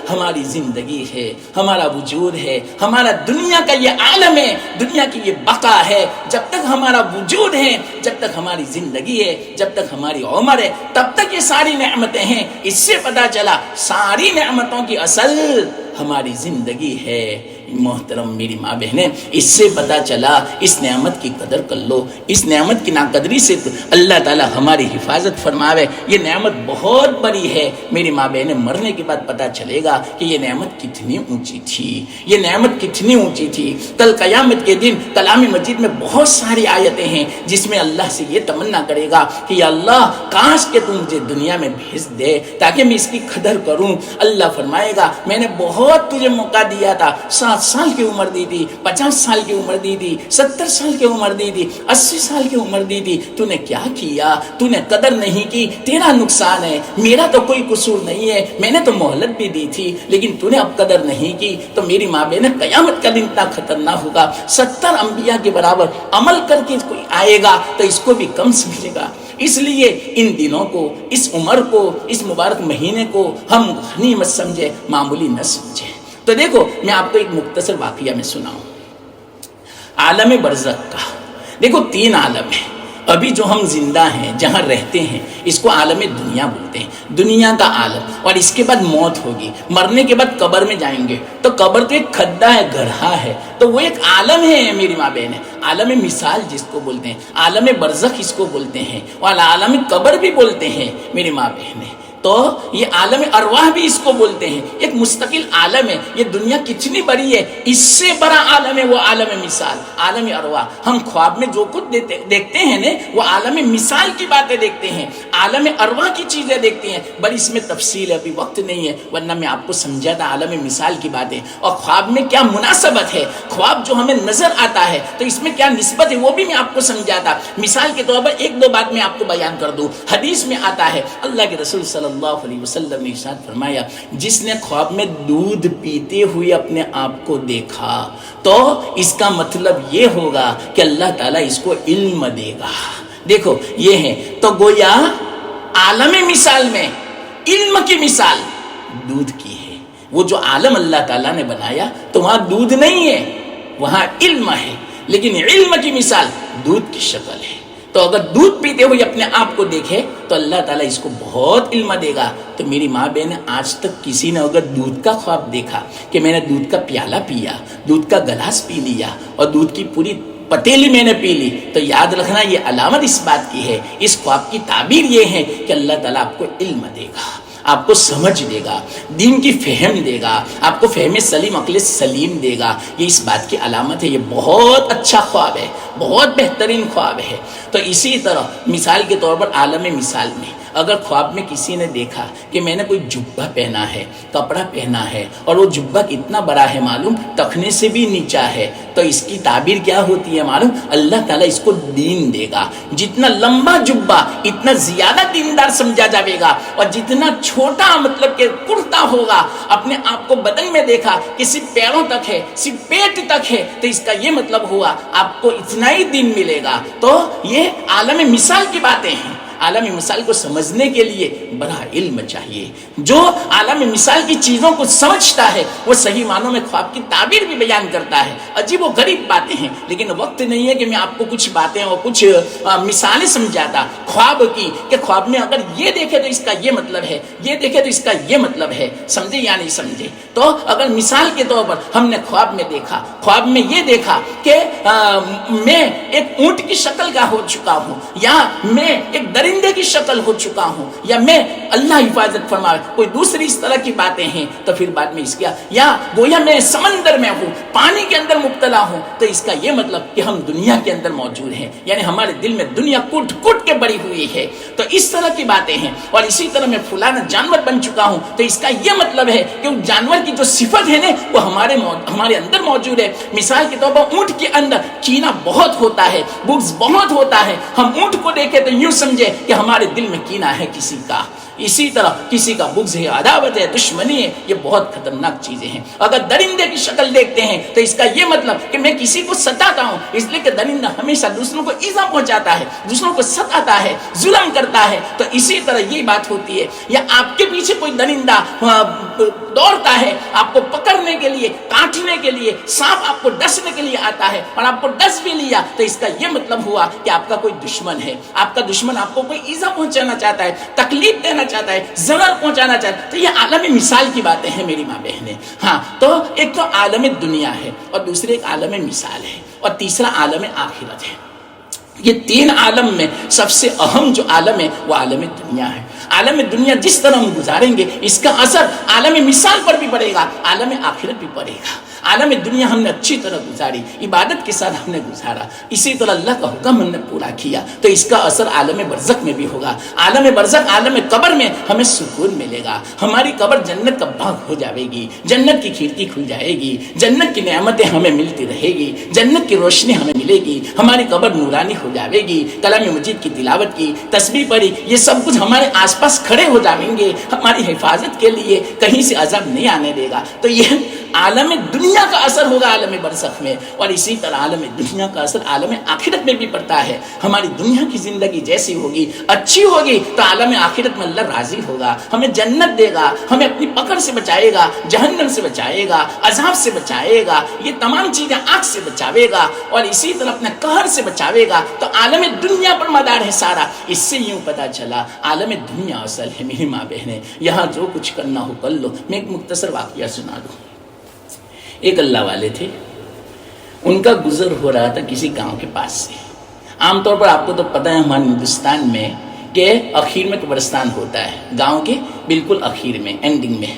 ہماری زندگی ہے، ہمارا وجود ہے، ہمارا دنیا کا یہ عالم ہے، دنیا کی یہ بقا ہے۔ جب تک ہمارا وجود ہے، جب تک ہماری زندگی ہے، جب تک ہماری عمر ہے، تب تک یہ ساری نعمتیں ہیں۔ اس سے پتا چلا ساری نعمتوں کی اصل ہماری زندگی ہے۔ محترم میری ماں بہنیں، اس سے پتا چلا اس نعمت کی قدر کر لو، اس نعمت کی ناقدری سے اللہ تعالی ہماری حفاظت فرماوے۔ یہ نعمت بہت بڑی ہے میری ماں بہنیں، مرنے کے بعد پتا چلے گا کہ یہ نعمت کتنی اونچی تھی، یہ نعمت کتنی اونچی تھی۔ کل قیامت کے دن کلام مجید میں بہت ساری آیتیں ہیں جس میں اللہ سے یہ تمنا کرے گا کہ یا اللہ کاش کہ تم مجھے دنیا میں بھیج دے تاکہ میں اس کی قدر کروں۔ اللہ فرمائے گا میں نے بہت تجھے موقع دیا تھا، 60 سال کی عمر دی تھی، 50 سال کی عمر دی تھی، 70 سال کی عمر دی تھی، 80 سال کی عمر دی تھی، تو نے کیا کیا؟ تو نے قدر نہیں کی، تیرا نقصان ہے، میرا تو کوئی قصور نہیں ہے، میں نے تو مہلت بھی دی تھی لیکن تو نے اب قدر نہیں کی۔ تو میری ماں بہن، قیامت کا دن اتنا خطرناک ہوگا، 70 انبیاء کے برابر عمل کر کے کوئی آئے گا تو اس کو بھی کم سمجھے گا۔ اس لیے ان دنوں کو، اس عمر کو، اس مبارک مہینے کو ہم غنیمت سمجھے، معمولی نہ سمجھے۔ تو دیکھو میں آپ کو ایک مختصر واقعہ میں سناؤں عالم برزخ کا۔ دیکھو 3 عالم ہیں، ابھی جو ہم زندہ ہیں، جہاں رہتے ہیں، اس کو عالم دنیا بولتے ہیں، دنیا کا عالم۔ اور اس کے بعد موت ہوگی، مرنے کے بعد قبر میں جائیں گے، تو قبر تو ایک کھڈا ہے، گڑھا ہے، تو وہ ایک عالم ہے میری ماں بہن ہے۔ عالم مثال جس کو بولتے ہیں، عالم برزخ اس کو بولتے ہیں، اور عالم قبر بھی بولتے ہیں میری ماں بہن ہے۔ تو یہ عالم ارواح بھی اس کو بولتے ہیں، ایک مستقل عالم ہے۔ یہ دنیا کتنی بڑی ہے، اس سے بڑا عالم ہے وہ عالم مثال، عالم ارواح۔ ہم خواب میں جو کچھ دیکھتے ہیں نا، وہ عالم مثال کی باتیں دیکھتے ہیں، عالم ارواح کی چیزیں دیکھتے ہیں۔ بڑی اس میں تفصیل ہے، ابھی وقت نہیں ہے، ورنہ میں آپ کو سمجھا تھا عالم مثال کی باتیں، اور خواب میں کیا مناسبت ہے، خواب جو ہمیں نظر آتا ہے تو اس میں کیا نسبت ہے، وہ بھی میں آپ کو سمجھا تھا۔ مثال کے طور پر 1-2 بات میں آپ کو بیان کر دوں۔ حدیث میں آتا ہے، اللہ کے رسول صلی اللہ علیہ وسلم نے ارشاد فرمایا، جس نے خواب میں دودھ پیتے ہوئے اپنے آپ کو دیکھا تو اس کا مطلب یہ ہوگا کہ اللہ تعالیٰ اس کو علم دے گا۔ دیکھو یہ ہے، تو گویا عالم مثال میں علم کی مثال دودھ کی ہے۔ وہ جو عالم اللہ تعالیٰ نے بنایا تو وہاں دودھ نہیں ہے، وہاں علم ہے، لیکن علم کی مثال دودھ کی شکل ہے۔ تو اگر دودھ پیتے ہوئے اپنے آپ کو دیکھے تو اللہ تعالیٰ اس کو بہت علم دے گا۔ تو میری ماں بہن، آج تک کسی نے اگر دودھ کا خواب دیکھا کہ میں نے دودھ کا پیالہ پیا، دودھ کا گلاس پی لیا اور دودھ کی پوری پتیلی میں نے پی لی، تو یاد رکھنا یہ علامت اس بات کی ہے، اس خواب کی تعبیر یہ ہے کہ اللہ تعالیٰ آپ کو علم دے گا، آپ کو سمجھ دے گا، دین کی فہم دے گا، آپ کو فہم سلیم، عقل سلیم دے گا۔ یہ اس بات کی علامت ہے، یہ بہت اچھا خواب ہے، بہت بہترین خواب ہے۔ تو اسی طرح مثال کے طور پر عالم مثال میں اگر خواب میں کسی نے دیکھا کہ میں نے کوئی جبہ پہنا ہے، کپڑا پہنا ہے، اور وہ جبہ کتنا بڑا ہے معلوم، ٹخنے سے بھی نیچا ہے، تو اس کی تعبیر کیا ہوتی ہے معلوم، اللہ تعالیٰ اس کو دین دے گا۔ جتنا لمبا جبہ اتنا زیادہ دیندار سمجھا جائے گا، اور جتنا چھوٹا مطلب کہ کرتا ہوگا، اپنے آپ کو بدن میں دیکھا کہ صرف پیروں تک ہے، صرف پیٹ تک ہے، تو اس کا یہ مطلب ہوا آپ کو اتنا ہی دین ملے گا۔ تو یہ عالم مثال کی باتیں ہیں، عالم مثال کو سمجھنے کے لیے بڑا علم چاہیے. جو عالم مثال کی چیزوں کو سمجھتا ہے وہ صحیح معنوں میں خواب کی تعبیر بھی بیان کرتا ہے. عجیب و غریب باتیں ہیں لیکن وقت نہیں ہے کہ میں آپ کو کچھ باتیں اور کچھ مثالیں سمجھاتا خواب کی کہ خواب میں اگر یہ دیکھے تو اس کا یہ مطلب ہے, یہ دیکھے تو اس کا یہ مطلب ہے. سمجھے یا نہیں سمجھے؟ تو اگر مثال کے طور پر ہم نے خواب میں دیکھا, خواب میں یہ دیکھا کہ میں ایک اونٹ کی شکل کا ہو چکا ہوں, یا میں ایک درندے کی شکل ہو چکا ہوں, یا میں اللہ حفاظت فرمائے کوئی دوسری اس طرح کی باتیں ہیں تو پھر بعد میں اس کیا, یا گویا میں سمندر میں ہوں, پانی کے اندر مبتلا ہوں, تو اس کا یہ مطلب کہ ہم دنیا کے اندر موجود ہیں, یعنی ہمارے دل میں دنیا کوٹ کوٹ کے بڑی ہوئی ہے. تو اس طرح کی باتیں ہیں. اور اسی طرح میں فلانا جانور بن چکا ہوں تو اس کا یہ مطلب ہے کہ اس جانور کی جو صفت ہے نا وہ ہمارے اندر موجود ہے. مثال کے طور پر اونٹ کے اندر کینہ بہت ہوتا ہے, بغض بہت ہوتا ہے. ہم اونٹ کو دیکھیں تو یوں سمجھے کہ ہمارے دل میں کینہ ہے کسی کا. اسی طرح کسی کا بغض ہے, عداوت ہے, دشمنی ہے, یہ بہت خطرناک چیزیں ہیں. اگر درندے کی شکل دیکھتے ہیں تو اس کا یہ مطلب کہ میں کسی کو ستاتا ہوں, اس لیے کہ درندہ ہمیشہ دوسروں کو ایذا پہنچاتا ہے, دوسروں کو ستاتا ہے, ظلم کرتا ہے. تو اسی طرح یہ بات ہوتی ہے. یا آپ کے پیچھے کوئی درندہ دوڑتا ہے آپ کو پکڑنے کے لیے, کاٹنے کے لیے, سانپ آپ کو ڈسنے کے لیے آتا ہے اور آپ کو ڈس بھی لیا, تو اس کا یہ مطلب ہوا کہ آپ کا کوئی دشمن ہے. آپ کا دشمن آپ کو کوئی ایذا پہنچانا چاہتا ہے, تکلیف دینا چاہتا ہے, ضرر پہنچانا چاہتا ہے. تو یہ عالم مثال کی باتیں ہیں میری ماں بہنیں. ہاں, تو ایک تو عالم دنیا ہے, اور دوسرے ایک عالم مثال ہے, اور تیسرا عالم آخرت ہے. یہ تین عالم میں سب سے اہم جو عالم ہے وہ عالم دنیا ہے. عالم دنیا جس طرح ہم گزاریں گے اس کا اثر عالم مثال پر بھی پڑے گا, عالم آخرت بھی پڑے گا. عالم دنیا ہم نے اچھی طرح گزاری, عبادت کے ساتھ ہم نے گزارا, اسی طرح اللہ کا حکم ہم نے پورا کیا, تو اس کا اثر عالم برزخ میں بھی ہوگا. عالم برزخ, عالم قبر میں ہمیں سکون ملے گا. ہماری قبر جنت کا باغ ہو جائے گی, جنت کی کھڑکی کھل جائے گی, جنت کی نعمتیں ہمیں ملتی رہے گی, جنت کی روشنی ہمیں ملے گی, ہماری قبر نورانی ہو جائے گی. کلام مجید کی تلاوت کی, تسبیح پڑھی, یہ سب کچھ ہمارے آس پاس کھڑے ہو جائیں گے ہماری حفاظت کے لیے, کہیں سے عذاب نہیں آنے دے گا. تو یہ عالم دنیا کا اثر ہوگا عالم برزخ میں, اور اسی طرح عالم دنیا کا اثر عالم آخرت میں بھی پڑتا ہے. ہماری دنیا کی زندگی جیسی ہوگی, اچھی ہوگی, تو عالم آخرت میں اللہ راضی ہوگا, ہمیں جنت دے گا, ہمیں اپنی پکڑ سے بچائے گا, جہنم سے بچائے گا, عذاب سے بچائے گا, یہ تمام چیزیں آگ سے بچاوے گا, اور اسی طرح اپنے قہر سے بچاوے گا. تو عالم دنیا پر مدار ہے سارا. اس سے یوں پتا چلا عالم دنیا اصل ہے میری ماں بہنیں. یہاں جو کچھ کرنا ہو کر لو. میں ایک مختصر واقعہ سنا دوں. ایک اللہ والے تھے, ان کا گزر ہو رہا تھا کسی گاؤں کے پاس سے. عام طور پر آپ کو تو پتہ ہے ہمارے ہندوستان میں کہ اخیر میں قبرستان ہوتا ہے, گاؤں کے بالکل اخیر میں, اینڈنگ میں.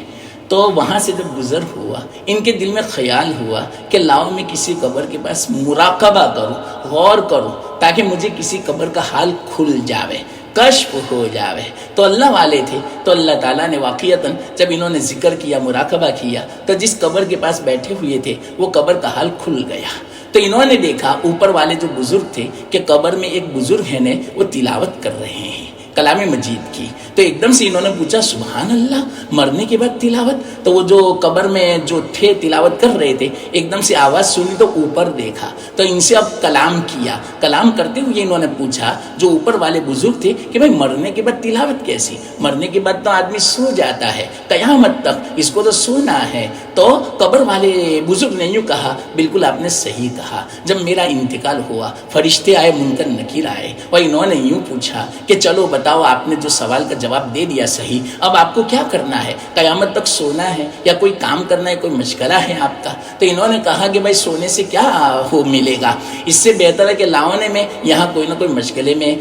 تو وہاں سے جب گزر ہوا, ان کے دل میں خیال ہوا کہ لاؤ میں کسی قبر کے پاس مراقبہ کروں, غور کروں, تاکہ مجھے کسی قبر کا حال کھل جاوے, کشف ہو جاوے. تو اللہ والے تھے, تو اللہ تعالیٰ نے واقعتاً جب انہوں نے ذکر کیا, مراقبہ کیا, تو جس قبر کے پاس بیٹھے ہوئے تھے وہ قبر کا حال کھل گیا. تو انہوں نے دیکھا اوپر والے جو بزرگ تھے کہ قبر میں ایک بزرگ ہے نے وہ تلاوت کر رہے ہیں کلام مجید کی. تو ایک دم سے انہوں نے پوچھا سبحان اللہ, مرنے کے بعد تلاوت؟ تو وہ جو قبر میں جو تھے تلاوت کر رہے تھے, ایک دم سے آواز سنی تو اوپر دیکھا, تو ان سے اب کلام کیا. کلام کرتے ہوئے انہوں نے پوچھا جو اوپر والے بزرگ تھے کہ بھائی مرنے کے بعد تلاوت کیسی؟ مرنے کے بعد تو آدمی سو جاتا ہے قیامت تک, اس کو تو سونا ہے. تو قبر والے بزرگ نے یوں کہا بالکل آپ نے صحیح کہا. جب میرا انتقال ہوا فرشتے آئے, منکر نکیر آئے, اور انہوں نے یوں پوچھا کہ چلو بتاؤ, آپ نے جو سوال کا جواب دے دیا صحیح, اب آپ کو کیا کرنا ہے؟ قیامت تک سونا ہے یا کوئی کام کرنا ہے, کوئی مشغلہ ہے آپ کا؟ تو انہوں نے کہا کہ بھائی سونے سے کیا ہو ملے گا, اس سے بہتر ہے کہ لاؤنے میں یہاں کوئی نہ کوئی مشغلے میں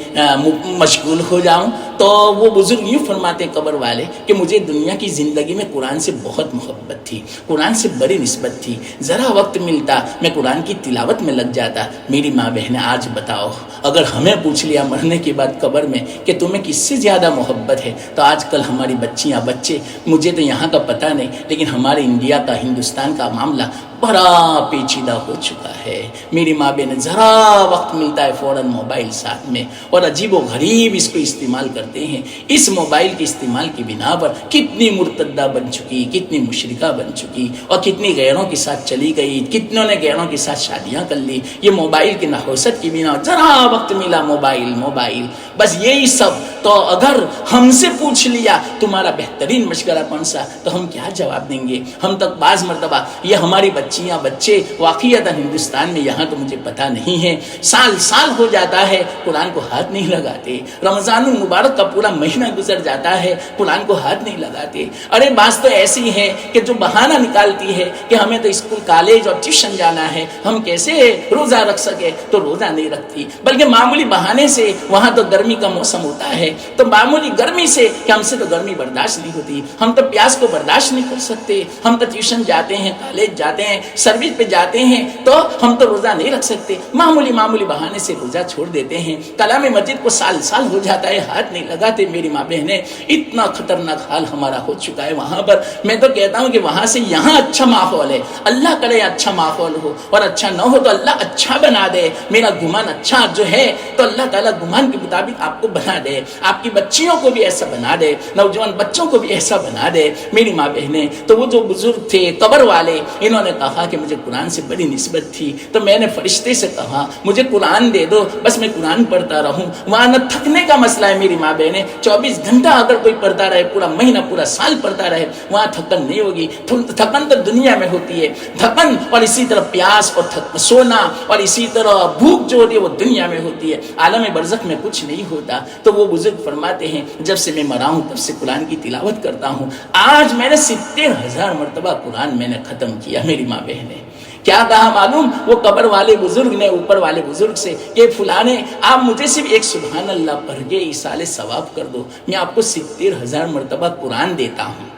مشغول ہو جاؤں. تو وہ بزرگ یوں فرماتے قبر والے کہ مجھے دنیا کی زندگی میں قرآن سے بہت محبت تھی, قرآن سے بڑی نسبت تھی, ذرا وقت ملتا میں قرآن کی تلاوت میں لگ جاتا. میری ماں بہنیں آج بتاؤ, اگر ہمیں پوچھ لیا مرنے کے بعد قبر میں کہ تمہیں کس سے زیادہ محبت ہے, تو آج کل ہماری بچیاں بچے, مجھے تو یہاں کا پتہ نہیں, لیکن ہمارے انڈیا کا, ہندوستان کا معاملہ بڑا پیچیدہ ہو چکا ہے. میری ماں بہن ذرا وقت ملتا ہے فوراً موبائل ساتھ میں اور عجیب و غریب اس کو استعمال کرتے ہیں. اس موبائل کے استعمال کی بنا پر کتنی مرتدہ بن چکی, کتنی مشرکہ بن چکی اور کتنی غیروں کے ساتھ چلی گئی, کتنوں نے غیروں کے ساتھ شادیاں کر لی. یہ موبائل کی نحوست کی بنا ذرا وقت ملا موبائل موبائل, بس یہی سب. تو اگر ہم سے پوچھ لیا تمہارا بہترین مشورہ کون سا, تو ہم کیا جواب دیں گے؟ ہم تک بعض مرتبہ یہ ہماری بچیاں بچے واقعیتاً ہندوستان میں یہاں تو مجھے پتہ نہیں ہے, سال ہو جاتا ہے قرآن کو ہاتھ نہیں لگاتے. رمضان المبارک کا پورا مہینہ گزر جاتا ہے قرآن کو ہاتھ نہیں لگاتے. ارے بعض تو ایسی ہے کہ جو بہانہ نکالتی ہے کہ ہمیں تو اسکول کالج اور ٹیوشن جانا ہے, ہم کیسے روزہ رکھ سکے, تو روزہ نہیں رکھتی. بلکہ معمولی بہانے سے, وہاں تو گرمی کا موسم ہوتا ہے تو معمولی گرمی سے, کہ ہم سے تو گرمی برداشت نہیں ہوتی, ہم تو پیاس کو برداشت نہیں کر سکتے, ہم تو ٹیوشن جاتے ہیں, کالج جاتے ہیں, سروس پہ جاتے ہیں, تو ہم تو روزہ نہیں رکھ سکتے. معمولی بہانے سے روزہ چھوڑ دیتے ہیں. کلام مسجد کو سال ہو جاتا ہے, ہاتھ نہیں لگاتے. میری ماں بہنیں, اتنا خطرناک حال ہمارا ہو چکا ہے وہاں پر. میں تو کہتا ہوں کہ وہاں سے یہاں اچھا ماحول ہے, اللہ کرے اچھا ماحول ہو, اور اچھا نہ ہو تو اللہ اچھا بنا دے. میرا گمان اچھا جو ہے تو اللہ تعالیٰ گمان کے مطابق آپ کو بنا دے, آپ کی بچیوں کو بھی ایسا بنا دے, نوجوان بچوں کو بھی ایسا بنا دے. میری ماں بہنیں, تو وہ جو بزرگ تھے قبر والے, انہوں نے کہا کہ مجھے قرآن سے بڑی نسبت تھی, تو میں نے فرشتے سے کہا مجھے قرآن دے دو, بس میں قرآن پڑھتا رہوں. وہاں نہ تھکنے کا مسئلہ ہے میری ماں بہنیں, 24 گھنٹہ اگر کوئی پڑھتا رہے, پورا مہینہ پورا سال پڑھتا رہے, وہاں تھکن نہیں ہوگی. تھکن تو دنیا میں ہوتی ہے, تھکن اور اسی طرح پیاس اور سونا اور اسی طرح بھوک جو ہوتی ہے وہ دنیا میں ہوتی ہے, عالم برزخ میں کچھ نہیں ہوتا. تو وہ بزرگ فرماتے ہیں جب سے میں مرا ہوں تب سے قرآن کی تلاوت کرتا ہوں. آج میں نے 70,000 مرتبہ قرآن میں نے ختم کیا. میری ماں بہنیں, کیا کہا معلوم وہ قبر والے بزرگ نے اوپر والے بزرگ سے کہ فلانے آپ مجھے صرف ایک سبحان اللہ پڑھ کے ایصال ثواب کر دو, میں آپ کو 70,000 مرتبہ قرآن دیتا ہوں.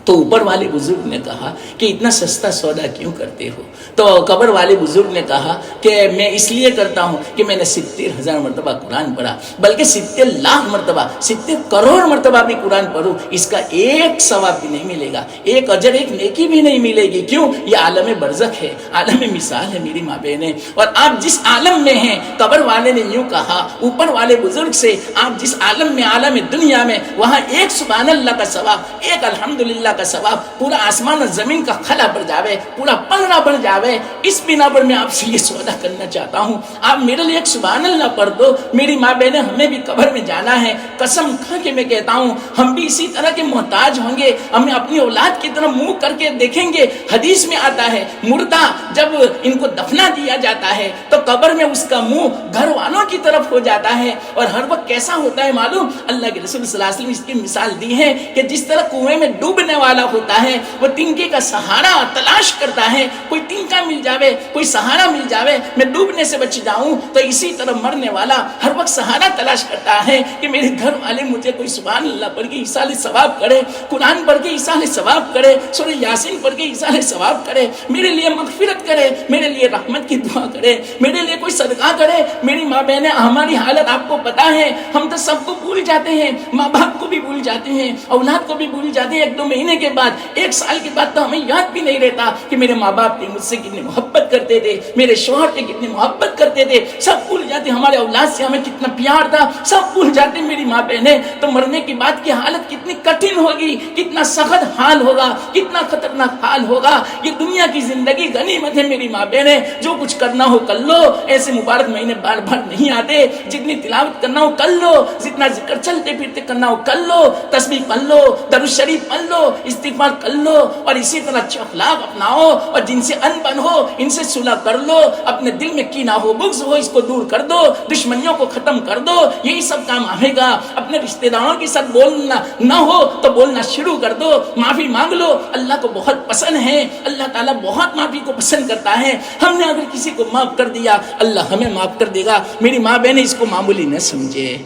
تو اوپر والے بزرگ نے کہا کہ اتنا سستا سودا کیوں کرتے ہو؟ تو قبر والے بزرگ نے کہا کہ میں اس لیے کرتا ہوں کہ میں نے 70,000 مرتبہ قرآن پڑھا, بلکہ 70 لاکھ مرتبہ, 70 کروڑ مرتبہ بھی قرآن پڑھوں, اس کا ایک ثواب بھی نہیں ملے گا, ایک اجر ایک نیکی بھی نہیں ملے گی. کیوں؟ یہ عالم برزخ ہے, عالم مثال ہے میری ماں بہنیں. اور آپ جس عالم میں ہیں, قبر والے نے یوں کہا اوپر والے بزرگ سے, آپ جس عالم میں, عالم دنیا میں, وہاں ایک سبحان اللہ کا ثواب, ایک الحمدللہ کا ثواب پورا آسمان اور زمین کا خلا بڑھ جاوے, پورا پلڑا بڑھ جاوے. اس بنا پر میں آپ سے یہ سودا کرنا چاہتا ہوں, آپ میرے لیے ایک سبحان اللہ پڑھ دو. میری ماں بہنیں, ہمیں بھی قبر میں جانا ہے. قسم کھا کے میں کہتا ہوں ہم بھی اسی طرح کے محتاج ہوں گے, ہمیں اپنی اولاد کی طرف منہ کر کے دیکھیں گے. حدیث میں آتا ہے مردہ جب ان کو دفنا دیا جاتا ہے تو قبر میں اس کا منہ گھر والوں کی طرف ہو جاتا ہے, اور ہر وقت کیسا ہوتا ہے معلوم؟ اللہ کے رسول صلی اللہ علیہ وسلم اس کی مثال دی ہے کہ جس طرح کنویں میں ڈوبنے والا ہوتا ہے, وہ تنکے کا سہارا تلاش کرتا ہے, کوئی تنکا مل جاوے, کوئی سہارا مل جاوے, میں ڈوبنے سے بچ جاؤں. تو اسی طرح مرنے والا ہر وقت سہارا تلاش کرتا ہے کہ میرے گھر والے مجھے کوئی سبحان اللہ پڑھ کے ایصال ثواب کرے, قرآن پڑھ کے ایصال ثواب کرے, سورہ یاسین پڑھ کے ایصال ثواب کرے, میرے لیے مغفرت کرے, میرے لیے رحمت کی دعا کرے, میرے لیے کوئی صدقہ کرے. میری ماں بہنیں, ہماری حالت آپ کو پتا ہے, ہم تو سب کو بھول جاتے ہیں, ماں باپ کو بھی بھول جاتے ہیں, اولاد کو بھی بھول جاتے ہیں. 1-2 مہینے کے بعد, 1 سال کے بعد تو ہمیں یاد بھی نہیں رہتا کہ میرے ماں باپ نے مجھ سے کتنی محبت کرتے تھے, میرے شوہر سے کتنی محبت کرتے تھے, سب بھول جاتے. ہمارے اولاد سے ہمیں کتنا پیار تھا, سب بھول جاتے. میری ماں بہنیں, تو مرنے کے بعد کی حالت کتنی کٹھن ہوگی, کتنا سخت حال ہوگا, کتنا خطرناک حال ہوگا. یہ دنیا کی زندگی غنیمت ہے میری ماں بہنیں, جو کچھ کرنا ہو کر لو. ایسے مبارک مہینے بار بار نہیں آتے, جتنی تلاوت کرنا ہو کر لو, جتنا ذکر چلتے پھرتے کرنا ہو کر لو, تسبیح پڑھ لو, درود شریف پڑھ لو, استغفار کر لو, اور اسی طرح اچھے اخلاق اپناؤ, اور جن سے انبن ہو ان سے صلح کر لو. اپنے دل میں کینہ ہو, بغض ہو, اس کو دور کر دو, دشمنیوں کو ختم کر دو. یہی سب کام آئے گا. اپنے رشتہ داروں کے ساتھ بولنا نہ ہو تو بولنا شروع کر دو, معافی مانگ لو. اللہ کو بہت پسند ہے, اللہ تعالیٰ بہت معافی کو پسند کرتا ہے. ہم نے اگر کسی کو معاف کر دیا, اللہ ہمیں معاف کر دے گا. میری ماں بہنیں اس کو معمولی نہ سمجھے.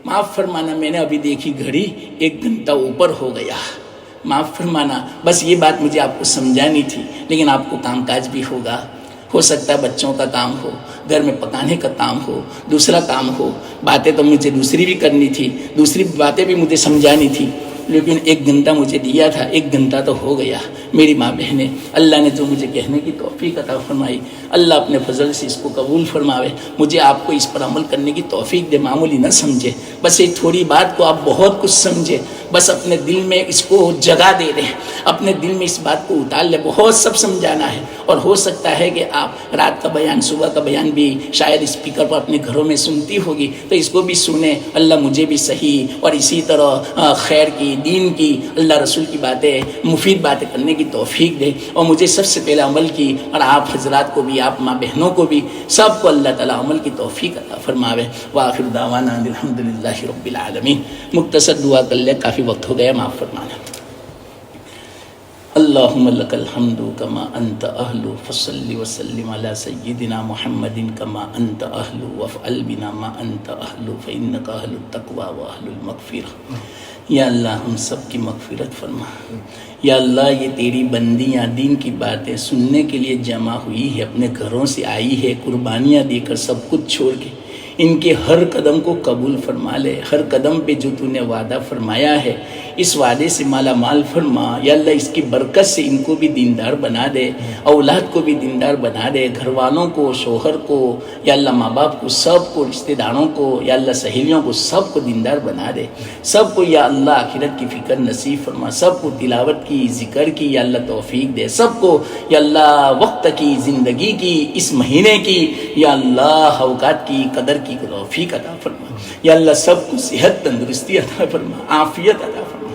معاف فرمانا, میں نے ابھی دیکھی گھڑی 1 گھنٹہ اوپر ہو گیا. معاف فرمانا, بس یہ بات مجھے آپ کو سمجھانی تھی. لیکن آپ کو کام کاج بھی ہوگا, ہو سکتا ہے بچوں کا کام ہو, گھر میں پکانے کا کام ہو, دوسرا کام ہو. باتیں تو مجھے دوسری بھی کرنی تھی, دوسری باتیں بھی مجھے سمجھانی تھی, لیکن 1 گھنٹہ مجھے دیا تھا, 1 گھنٹہ تو ہو گیا. میری ماں بہنیں، اللہ نے جو مجھے کہنے کی توفیق عطا فرمائی، اللہ اپنے فضل سے اس کو قبول فرماوے، مجھے آپ کو اس پر عمل کرنے کی توفیق دے، معمولی نہ سمجھے، بس ایک تھوڑی بات کو آپ بہت کچھ سمجھے، بس اپنے دل میں اس کو جگہ دے دیں، اپنے دل میں اس بات کو اتار لیں، بہت سب سمجھانا ہے، اور ہو سکتا ہے کہ آپ رات کا بیان، صبح کا بیان بھی شاید اسپیکر پر اپنے گھروں میں سنتی ہوگی، تو اس کو بھی سنیں، اللہ مجھے بھی صحیح اور اسی طرح خیر کی، دین کی، اللہ رسول کی باتیں، مفید باتیں کرنے کی توفیق دے، اور مجھے سب سے پہلے عمل کی، اور آپ حضرات کو بھی، آپ ماں بہنوں کو بھی، سب کو اللہ تعالیٰ عمل کی توفیق عطا فرماوے۔ وآخر دعوانا الحمدللہ رب العالمین۔ مختصر دعا کر لے، کافی وقت ہو گیا، معاف فرمانا۔ اللہم لک الحمد کما انت اہل فصلی وسلم علی سیدنا محمد کما انت اہل وافعل بنا ما انت اہل فانک اہل التقوی واہل المغفرہ۔ یا اللہ ہم سب کی مغفرت فرما۔ یا اللہ یہ تیری بندیاں دین کی باتیں سننے کے لیے جمع ہوئی ہے، اپنے گھروں سے آئی ہے، قربانیاں دے کر سب کچھ چھوڑ کے، ان کے ہر قدم کو قبول فرما لے، ہر قدم پہ جو تو نے وعدہ فرمایا ہے اس وعدے سے مالا مال فرما۔ یا اللہ اس کی برکت سے ان کو بھی دیندار بنا دے، اولاد کو بھی دیندار بنا دے، گھر والوں کو، شوہر کو، یا اللہ ماں باپ کو، سب کو، رشتہ داروں کو، یا اللہ سہیلیوں کو، سب کو دیندار بنا دے، سب کو یا اللہ آخرت کی فکر نصیب فرما، سب کو تلاوت کی، ذکر کی یا اللہ توفیق دے، سب کو یا اللہ وقت کی، زندگی کی، اس مہینے کی یا اللہ اوقات کی قدر کی توفیق عطا فرما۔ یا اللہ سب کو صحت تندرستی عطا فرما، عافیت عطا فرما۔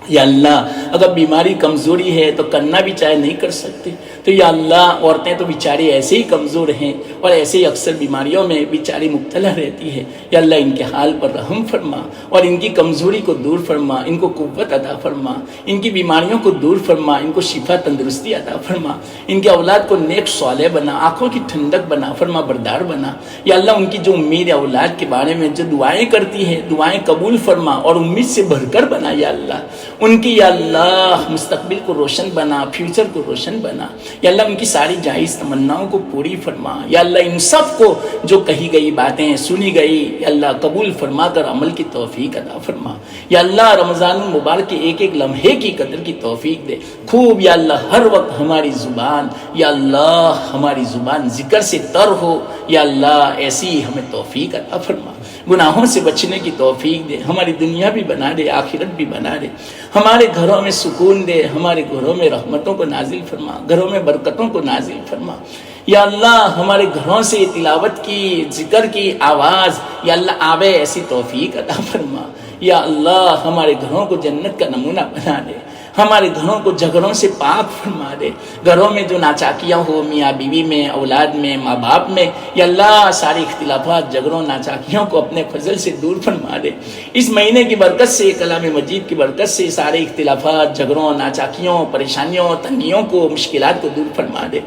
یا اللہ اگر بیماری کمزوری ہے تو کرنا بھی چاہے نہیں کر سکتے، تو یا اللہ عورتیں تو بیچاری ایسے ہی کمزور ہیں اور ایسے ہی اکثر بیماریوں میں بیچاری مبتلا رہتی ہے، یا اللہ ان کے حال پر رحم فرما اور ان کی کمزوری کو دور فرما، ان کو قوت عطا فرما، ان کی بیماریوں کو دور فرما، ان کو شفا تندرستی عطا فرما، ان کے اولاد کو نیک صالح بنا، آنکھوں کی ٹھنڈک بنا، فرما بردار بنا۔ یا اللہ ان کی جو امید ہے اولاد کے بارے میں جو دعائیں کرتی ہے، دعائیں قبول فرما اور امید سے بڑھ کر بنا۔ یا اللہ ان کی یا اللہ مستقبل کو روشن بنا، فیوچر کو روشن بنا۔ یا اللہ ان کی ساری جائز تمناؤں کو پوری فرما۔ یا اللہ ان سب کو جو کہی گئی باتیں سنی گئی یا اللہ قبول فرما کر عمل کی توفیق عطا فرما۔ یا اللہ رمضان المبارک کے ایک ایک لمحے کی قدر کی توفیق دے خوب۔ یا اللہ ہر وقت ہماری زبان یا اللہ ہماری زبان ذکر سے تر ہو، یا اللہ ایسی ہمیں توفیق عطا فرما۔ گناہوں سے بچنے کی توفیق دے، ہماری دنیا بھی بنا دے، آخرت بھی بنا دے، ہمارے گھروں میں سکون دے، ہمارے گھروں میں رحمتوں کو نازل فرما، گھروں میں برکتوں کو نازل فرما۔ یا اللہ ہمارے گھروں سے تلاوت کی، ذکر کی آواز یا اللہ آوے، ایسی توفیق عطا فرما۔ یا اللہ ہمارے گھروں کو جنت کا نمونہ بنا دے، ہمارے گھروں کو جھگڑوں سے پاک فرما دے، گھروں میں جو ناچاکیاں ہو میاں بیوی میں، اولاد میں، ماں باپ میں، یا اللہ سارے اختلافات، جھگڑوں، ناچاکیوں کو اپنے فضل سے دور فرما دے۔ اس مہینے کی برکت سے، کلام مجید کی برکت سے سارے اختلافات، جھگڑوں، ناچاکیوں، پریشانیوں، تنگیوں کو، مشکلات کو دور فرما دے،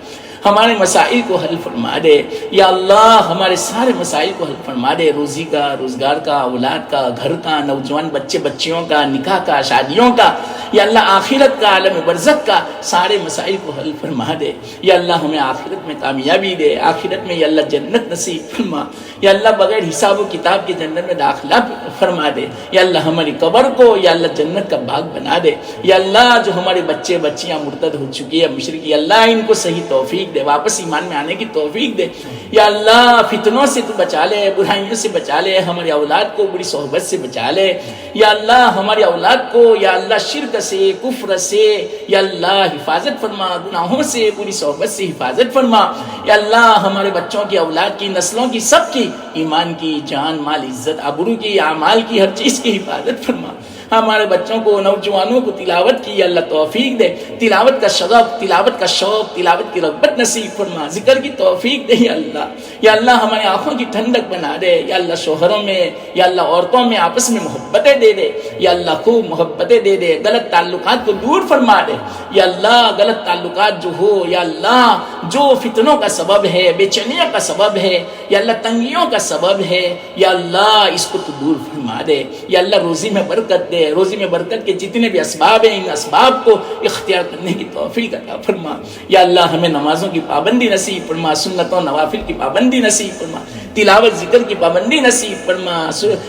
ہمارے مسائل کو حل فرما دے۔ یا اللہ ہمارے سارے مسائل کو حل فرما دے، روزی کا، روزگار کا، اولاد کا، گھر کا، نوجوان بچے بچیوں کا، نکاح کا، شادیوں کا، یا اللہ آخرت کا، عالم برزخ کا، سارے مسائل کو حل فرما دے۔ یا اللہ ہمیں آخرت میں کامیابی دے، آخرت میں یا اللہ جنت نصیب فرما۔ یا اللہ بغیر حساب و کتاب کے جنت میں داخلہ فرما دے۔ یا اللہ ہماری قبر کو یا اللہ جنت کا باغ بنا دے۔ یا اللہ جو ہمارے بچے بچیاں مرتد ہو چکی ہے، مشرکی، اللہ ان کو صحیح توفیق دے، واپس ایمان میں آنے کی توفیق دے۔ یا اللہ فتنوں سے تو بچا لے، برائیوں سے بچا لے، ہماری اولاد کو بری صحبت سے بچا لے۔ یا اللہ ہماری اولاد کو یا اللہ شرک سے، کفر سے یا اللہ حفاظت فرما، گناہوں سے، بری صحبت سے حفاظت فرما۔ یا اللہ ہمارے بچوں کی، اولاد کی، نسلوں کی، سب کی ایمان کی، جان مال عزت آبرو کی، اعمال کی، ہر چیز کی حفاظت فرما۔ ہمارے بچوں کو، نوجوانوں کو تلاوت کی یا اللہ توفیق دے، تلاوت کا شغف، تلاوت کا شوق، تلاوت کی رغبت نصیب فرما، ذکر کی توفیق دے یا اللہ۔ یا اللہ ہماری آنکھوں کی ٹھنڈک بنا دے، یا اللہ شوہروں میں یا اللہ عورتوں میں آپس میں محبتیں دے دے، یا اللہ خوب محبتیں دے دے، غلط تعلقات کو دور فرما دے۔ یا اللہ غلط تعلقات جو ہو یا اللہ جو فتنوں کا سبب ہے، بے چینیوں کا سبب ہے، یا اللہ تنگیوں کا سبب ہے، یا اللہ اس کو تو دور فرما دے، یا اللہ روزی میں برکت دے، روزی میں برکت کے جتنے بھی اسباب ہیں ان اسباب کو اختیار کرنے کی توفیق عطا فرما، یا اللہ ہمیں نمازوں کی پابندی نصیب فرما، سنتوں نوافل کی پابندی نصیب فرما، تلاوت ذکر کی پابندی نصیب فرما،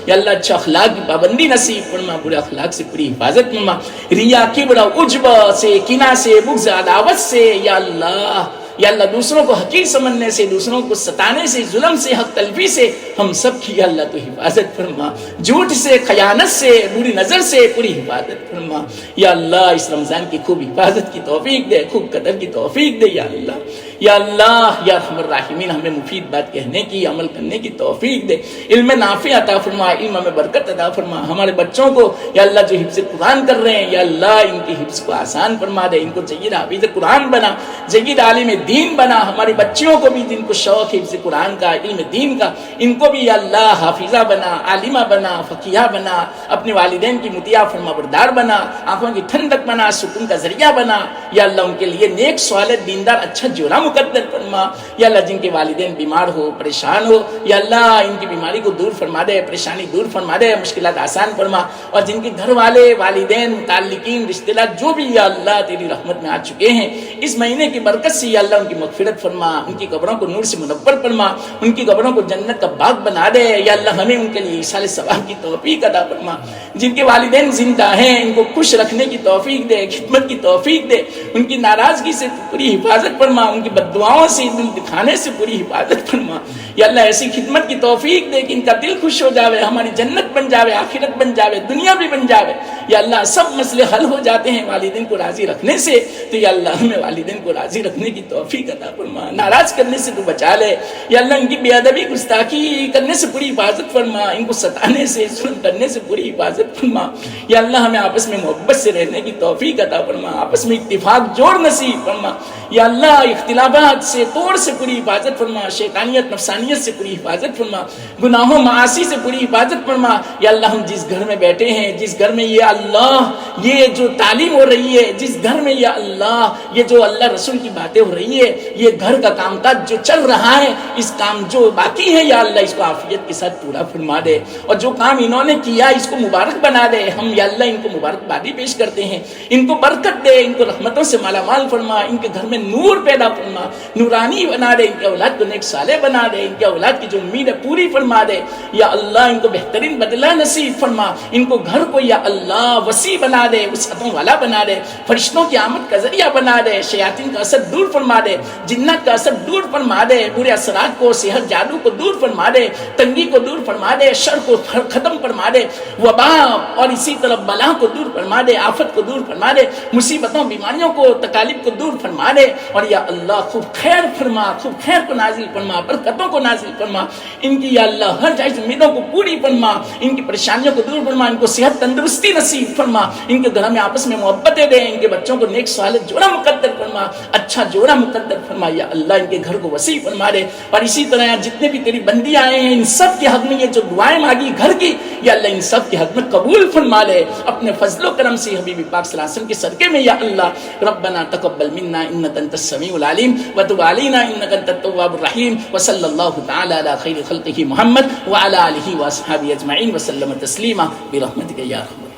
یا اللہ اچھا اخلاق کی پابندی نصیب فرما، برے اخلاق سے پوری حفاظت فرما، ریا کبر عجب سے، کینہ سے، بغض عداوت سے، یا اللہ دوسروں کو حقیر سمجھنے سے، دوسروں کو ستانے سے، ظلم سے، حق تلفی سے ہم سب کی یا اللہ تو حفاظت فرما، جھوٹ سے، خیانت سے، بری نظر سے پوری حفاظت فرما، یا اللہ اس رمضان کی خوب حفاظت کی توفیق دے، خوب قدر کی توفیق دے، یا اللہ یا ارحم الراحمین ہمیں مفید بات کہنے کی، عمل کرنے کی توفیق دے، علم نافع عطا فرما، علم میں برکت عطا فرما، ہمارے بچوں کو یا اللہ جو حفظ قرآن کر رہے ہیں یا اللہ ان کی حفظ کو آسان فرما دے، ان کو جید حافظ قرآن بنا، جید عالم دین بنا، ہماری بچیوں کو بھی جن کو شوق حفظ قرآن کا، علم دین کا، ان کو بھی یا اللہ حافظہ بنا، عالمہ بنا، فقیہ بنا، اپنے والدین کی مطیع فرما بردار بنا، آنکھوں کی ٹھنڈک بنا، سکون کا ذریعہ بنا، یا اللہ ان کے لیے نیک صالح دیندار اچھا جوڑا مقدر فرما، یا اللہ جن کے والدین بیمار ہو، پریشان ہو، یا اللہ ان کی بیماری کو دور فرما دے، پریشانی دور فرما دے، مشکلات آسان فرما، اور جن کے گھر والے، والدین، متعلقین، رشتہ دار جو بھی یا اللہ تیری رحمت میں آ چکے ہیں اس مہینے کی برکت سے یا اللہ ان کی مغفرت فرما، ان کی قبروں کو نور سے منور فرما، ان کی قبروں کو جنت کا باغ بنا دے، یا اللہ ہمیں ان کے لیے ایصال ثواب کی توفیق عطا فرما، جن کے والدین زندہ ہیں ان کو خوش رکھنے کی توفیق دے، خدمت کی توفیق دے، ان کی ناراضگی سے پوری حفاظت فرما، ان کی بد دعاؤں سے، دل دکھانے سے پوری حفاظت فرما، یا اللہ ایسی خدمت کی توفیق دے کہ ان کا دل خوش ہو جاوے، ہماری جنت بن جاوے، آخرت بن جاوے، دنیا بھی بن جاوے، یا اللہ سب مسئلے حل ہو جاتے ہیں والدین کو راضی رکھنے سے، تو یا اللہ ہمیں والدین کو راضی رکھنے کی توفیق عطا فرما، ناراض کرنے سے تو بچا لے، یا اللہ ان کی بے ادبی گستاخی کرنے سے پوری حفاظت فرما، ان کو ستانے سے، ظلم کرنے سے پوری حفاظت فرما، یا اللہ ہمیں آپس میں محبت سے رہنے کی توفیق عطا فرما، آپس میں اتفاق جوڑ نصیب فرما، یا اللہ اختلافات سے، توڑ سے پوری حفاظت فرما، شیطانیت نفسانیت سے پوری حفاظت فرما، گناہوں معاصی سے پوری حفاظت فرما، یا اللہ ہم جس گھر میں بیٹھے ہیں، جس گھر میں یا اللہ یہ جو تعلیم ہو رہی ہے، جس گھر میں یا اللہ یہ جو اللہ رسول کی باتیں ہو رہی ہے، یہ گھر کا کام کاج جو چل رہا ہے، اس کام جو باقی ہے یا اللہ اس کو عافیت کے ساتھ پورا فرما دے، اور جو کام انہوں نے کیا اس کو مبارک بنا دے، ہم یا اللہ ان کو مبارکبادی پیش کرتے ہیں، ان کو برکت دے، ان کو رحمتوں سے مالا مال فرما، ان کے گھر میں نور پیدا فرما، نورانی بنا دے، ان کے اولاد کو نیک صالح بنا دے، ان کے اولاد کی جو امید ہے پوری فرما دے، یا اللہ ان کو بہترین بدلہ نصیب فرما، ان کو گھر کو یا اللہ وسیع بنا دے، وسعتوں والا بنا دے، فرشتوں کی آمد کا ذریعہ بنا دے، شیاطین کا اثر دور فرما دے، جنات کا اثر دور فرما دے، برے اثرات کو، صحت جادو کو دور فرما دے، تنگی کو دور فرما دے، شر کو ختم فرما دے، وبا اور اسی طرح بلا کو دور فرما دے، آفت کو دور فرما دے، مصیبتوں بیماریوں کو، تکالیف کو دور فرما دے، اور یا اللہ خوب خیر فرما، خوب خیر کو نازل فرما، برکتوں کو نازل فرما، ان کی یا اللہ ہر جائز امیدوں کو پوری فرما، ان کی پریشانیوں کو دور فرما، ان کو صحت تندرستی نصیب فرما، ان کے گھر میں آپس میں محبتیں دے، ان کے بچوں کو نیک صالح جوڑا مقدر فرما، اچھا جوڑا مقدر فرما، یا اللہ ان کے گھر کو وسیع فرما دے، اور اسی طرح جتنے بھی تیری بندی آئے ہیں ان سب کے حق میں یہ جو دعائیں مانگی گھر کی، یا اللہ ان سب کے حق میں قبول فرما لے اپنے فضل و کرم سے، حبیب پاک صلی اللہ علیہ وسلم کے صدقے میں، یا اللہ ربنا تقبل منا انک انت السمیع العلیم وتب علینا انک انت التواب الرحیم، وصلی اللہ تعالی علی خیر خلقہ محمد وعلی آلہ واصحابہ اجمعین وسلم تسلیما برحمتک یا ارحم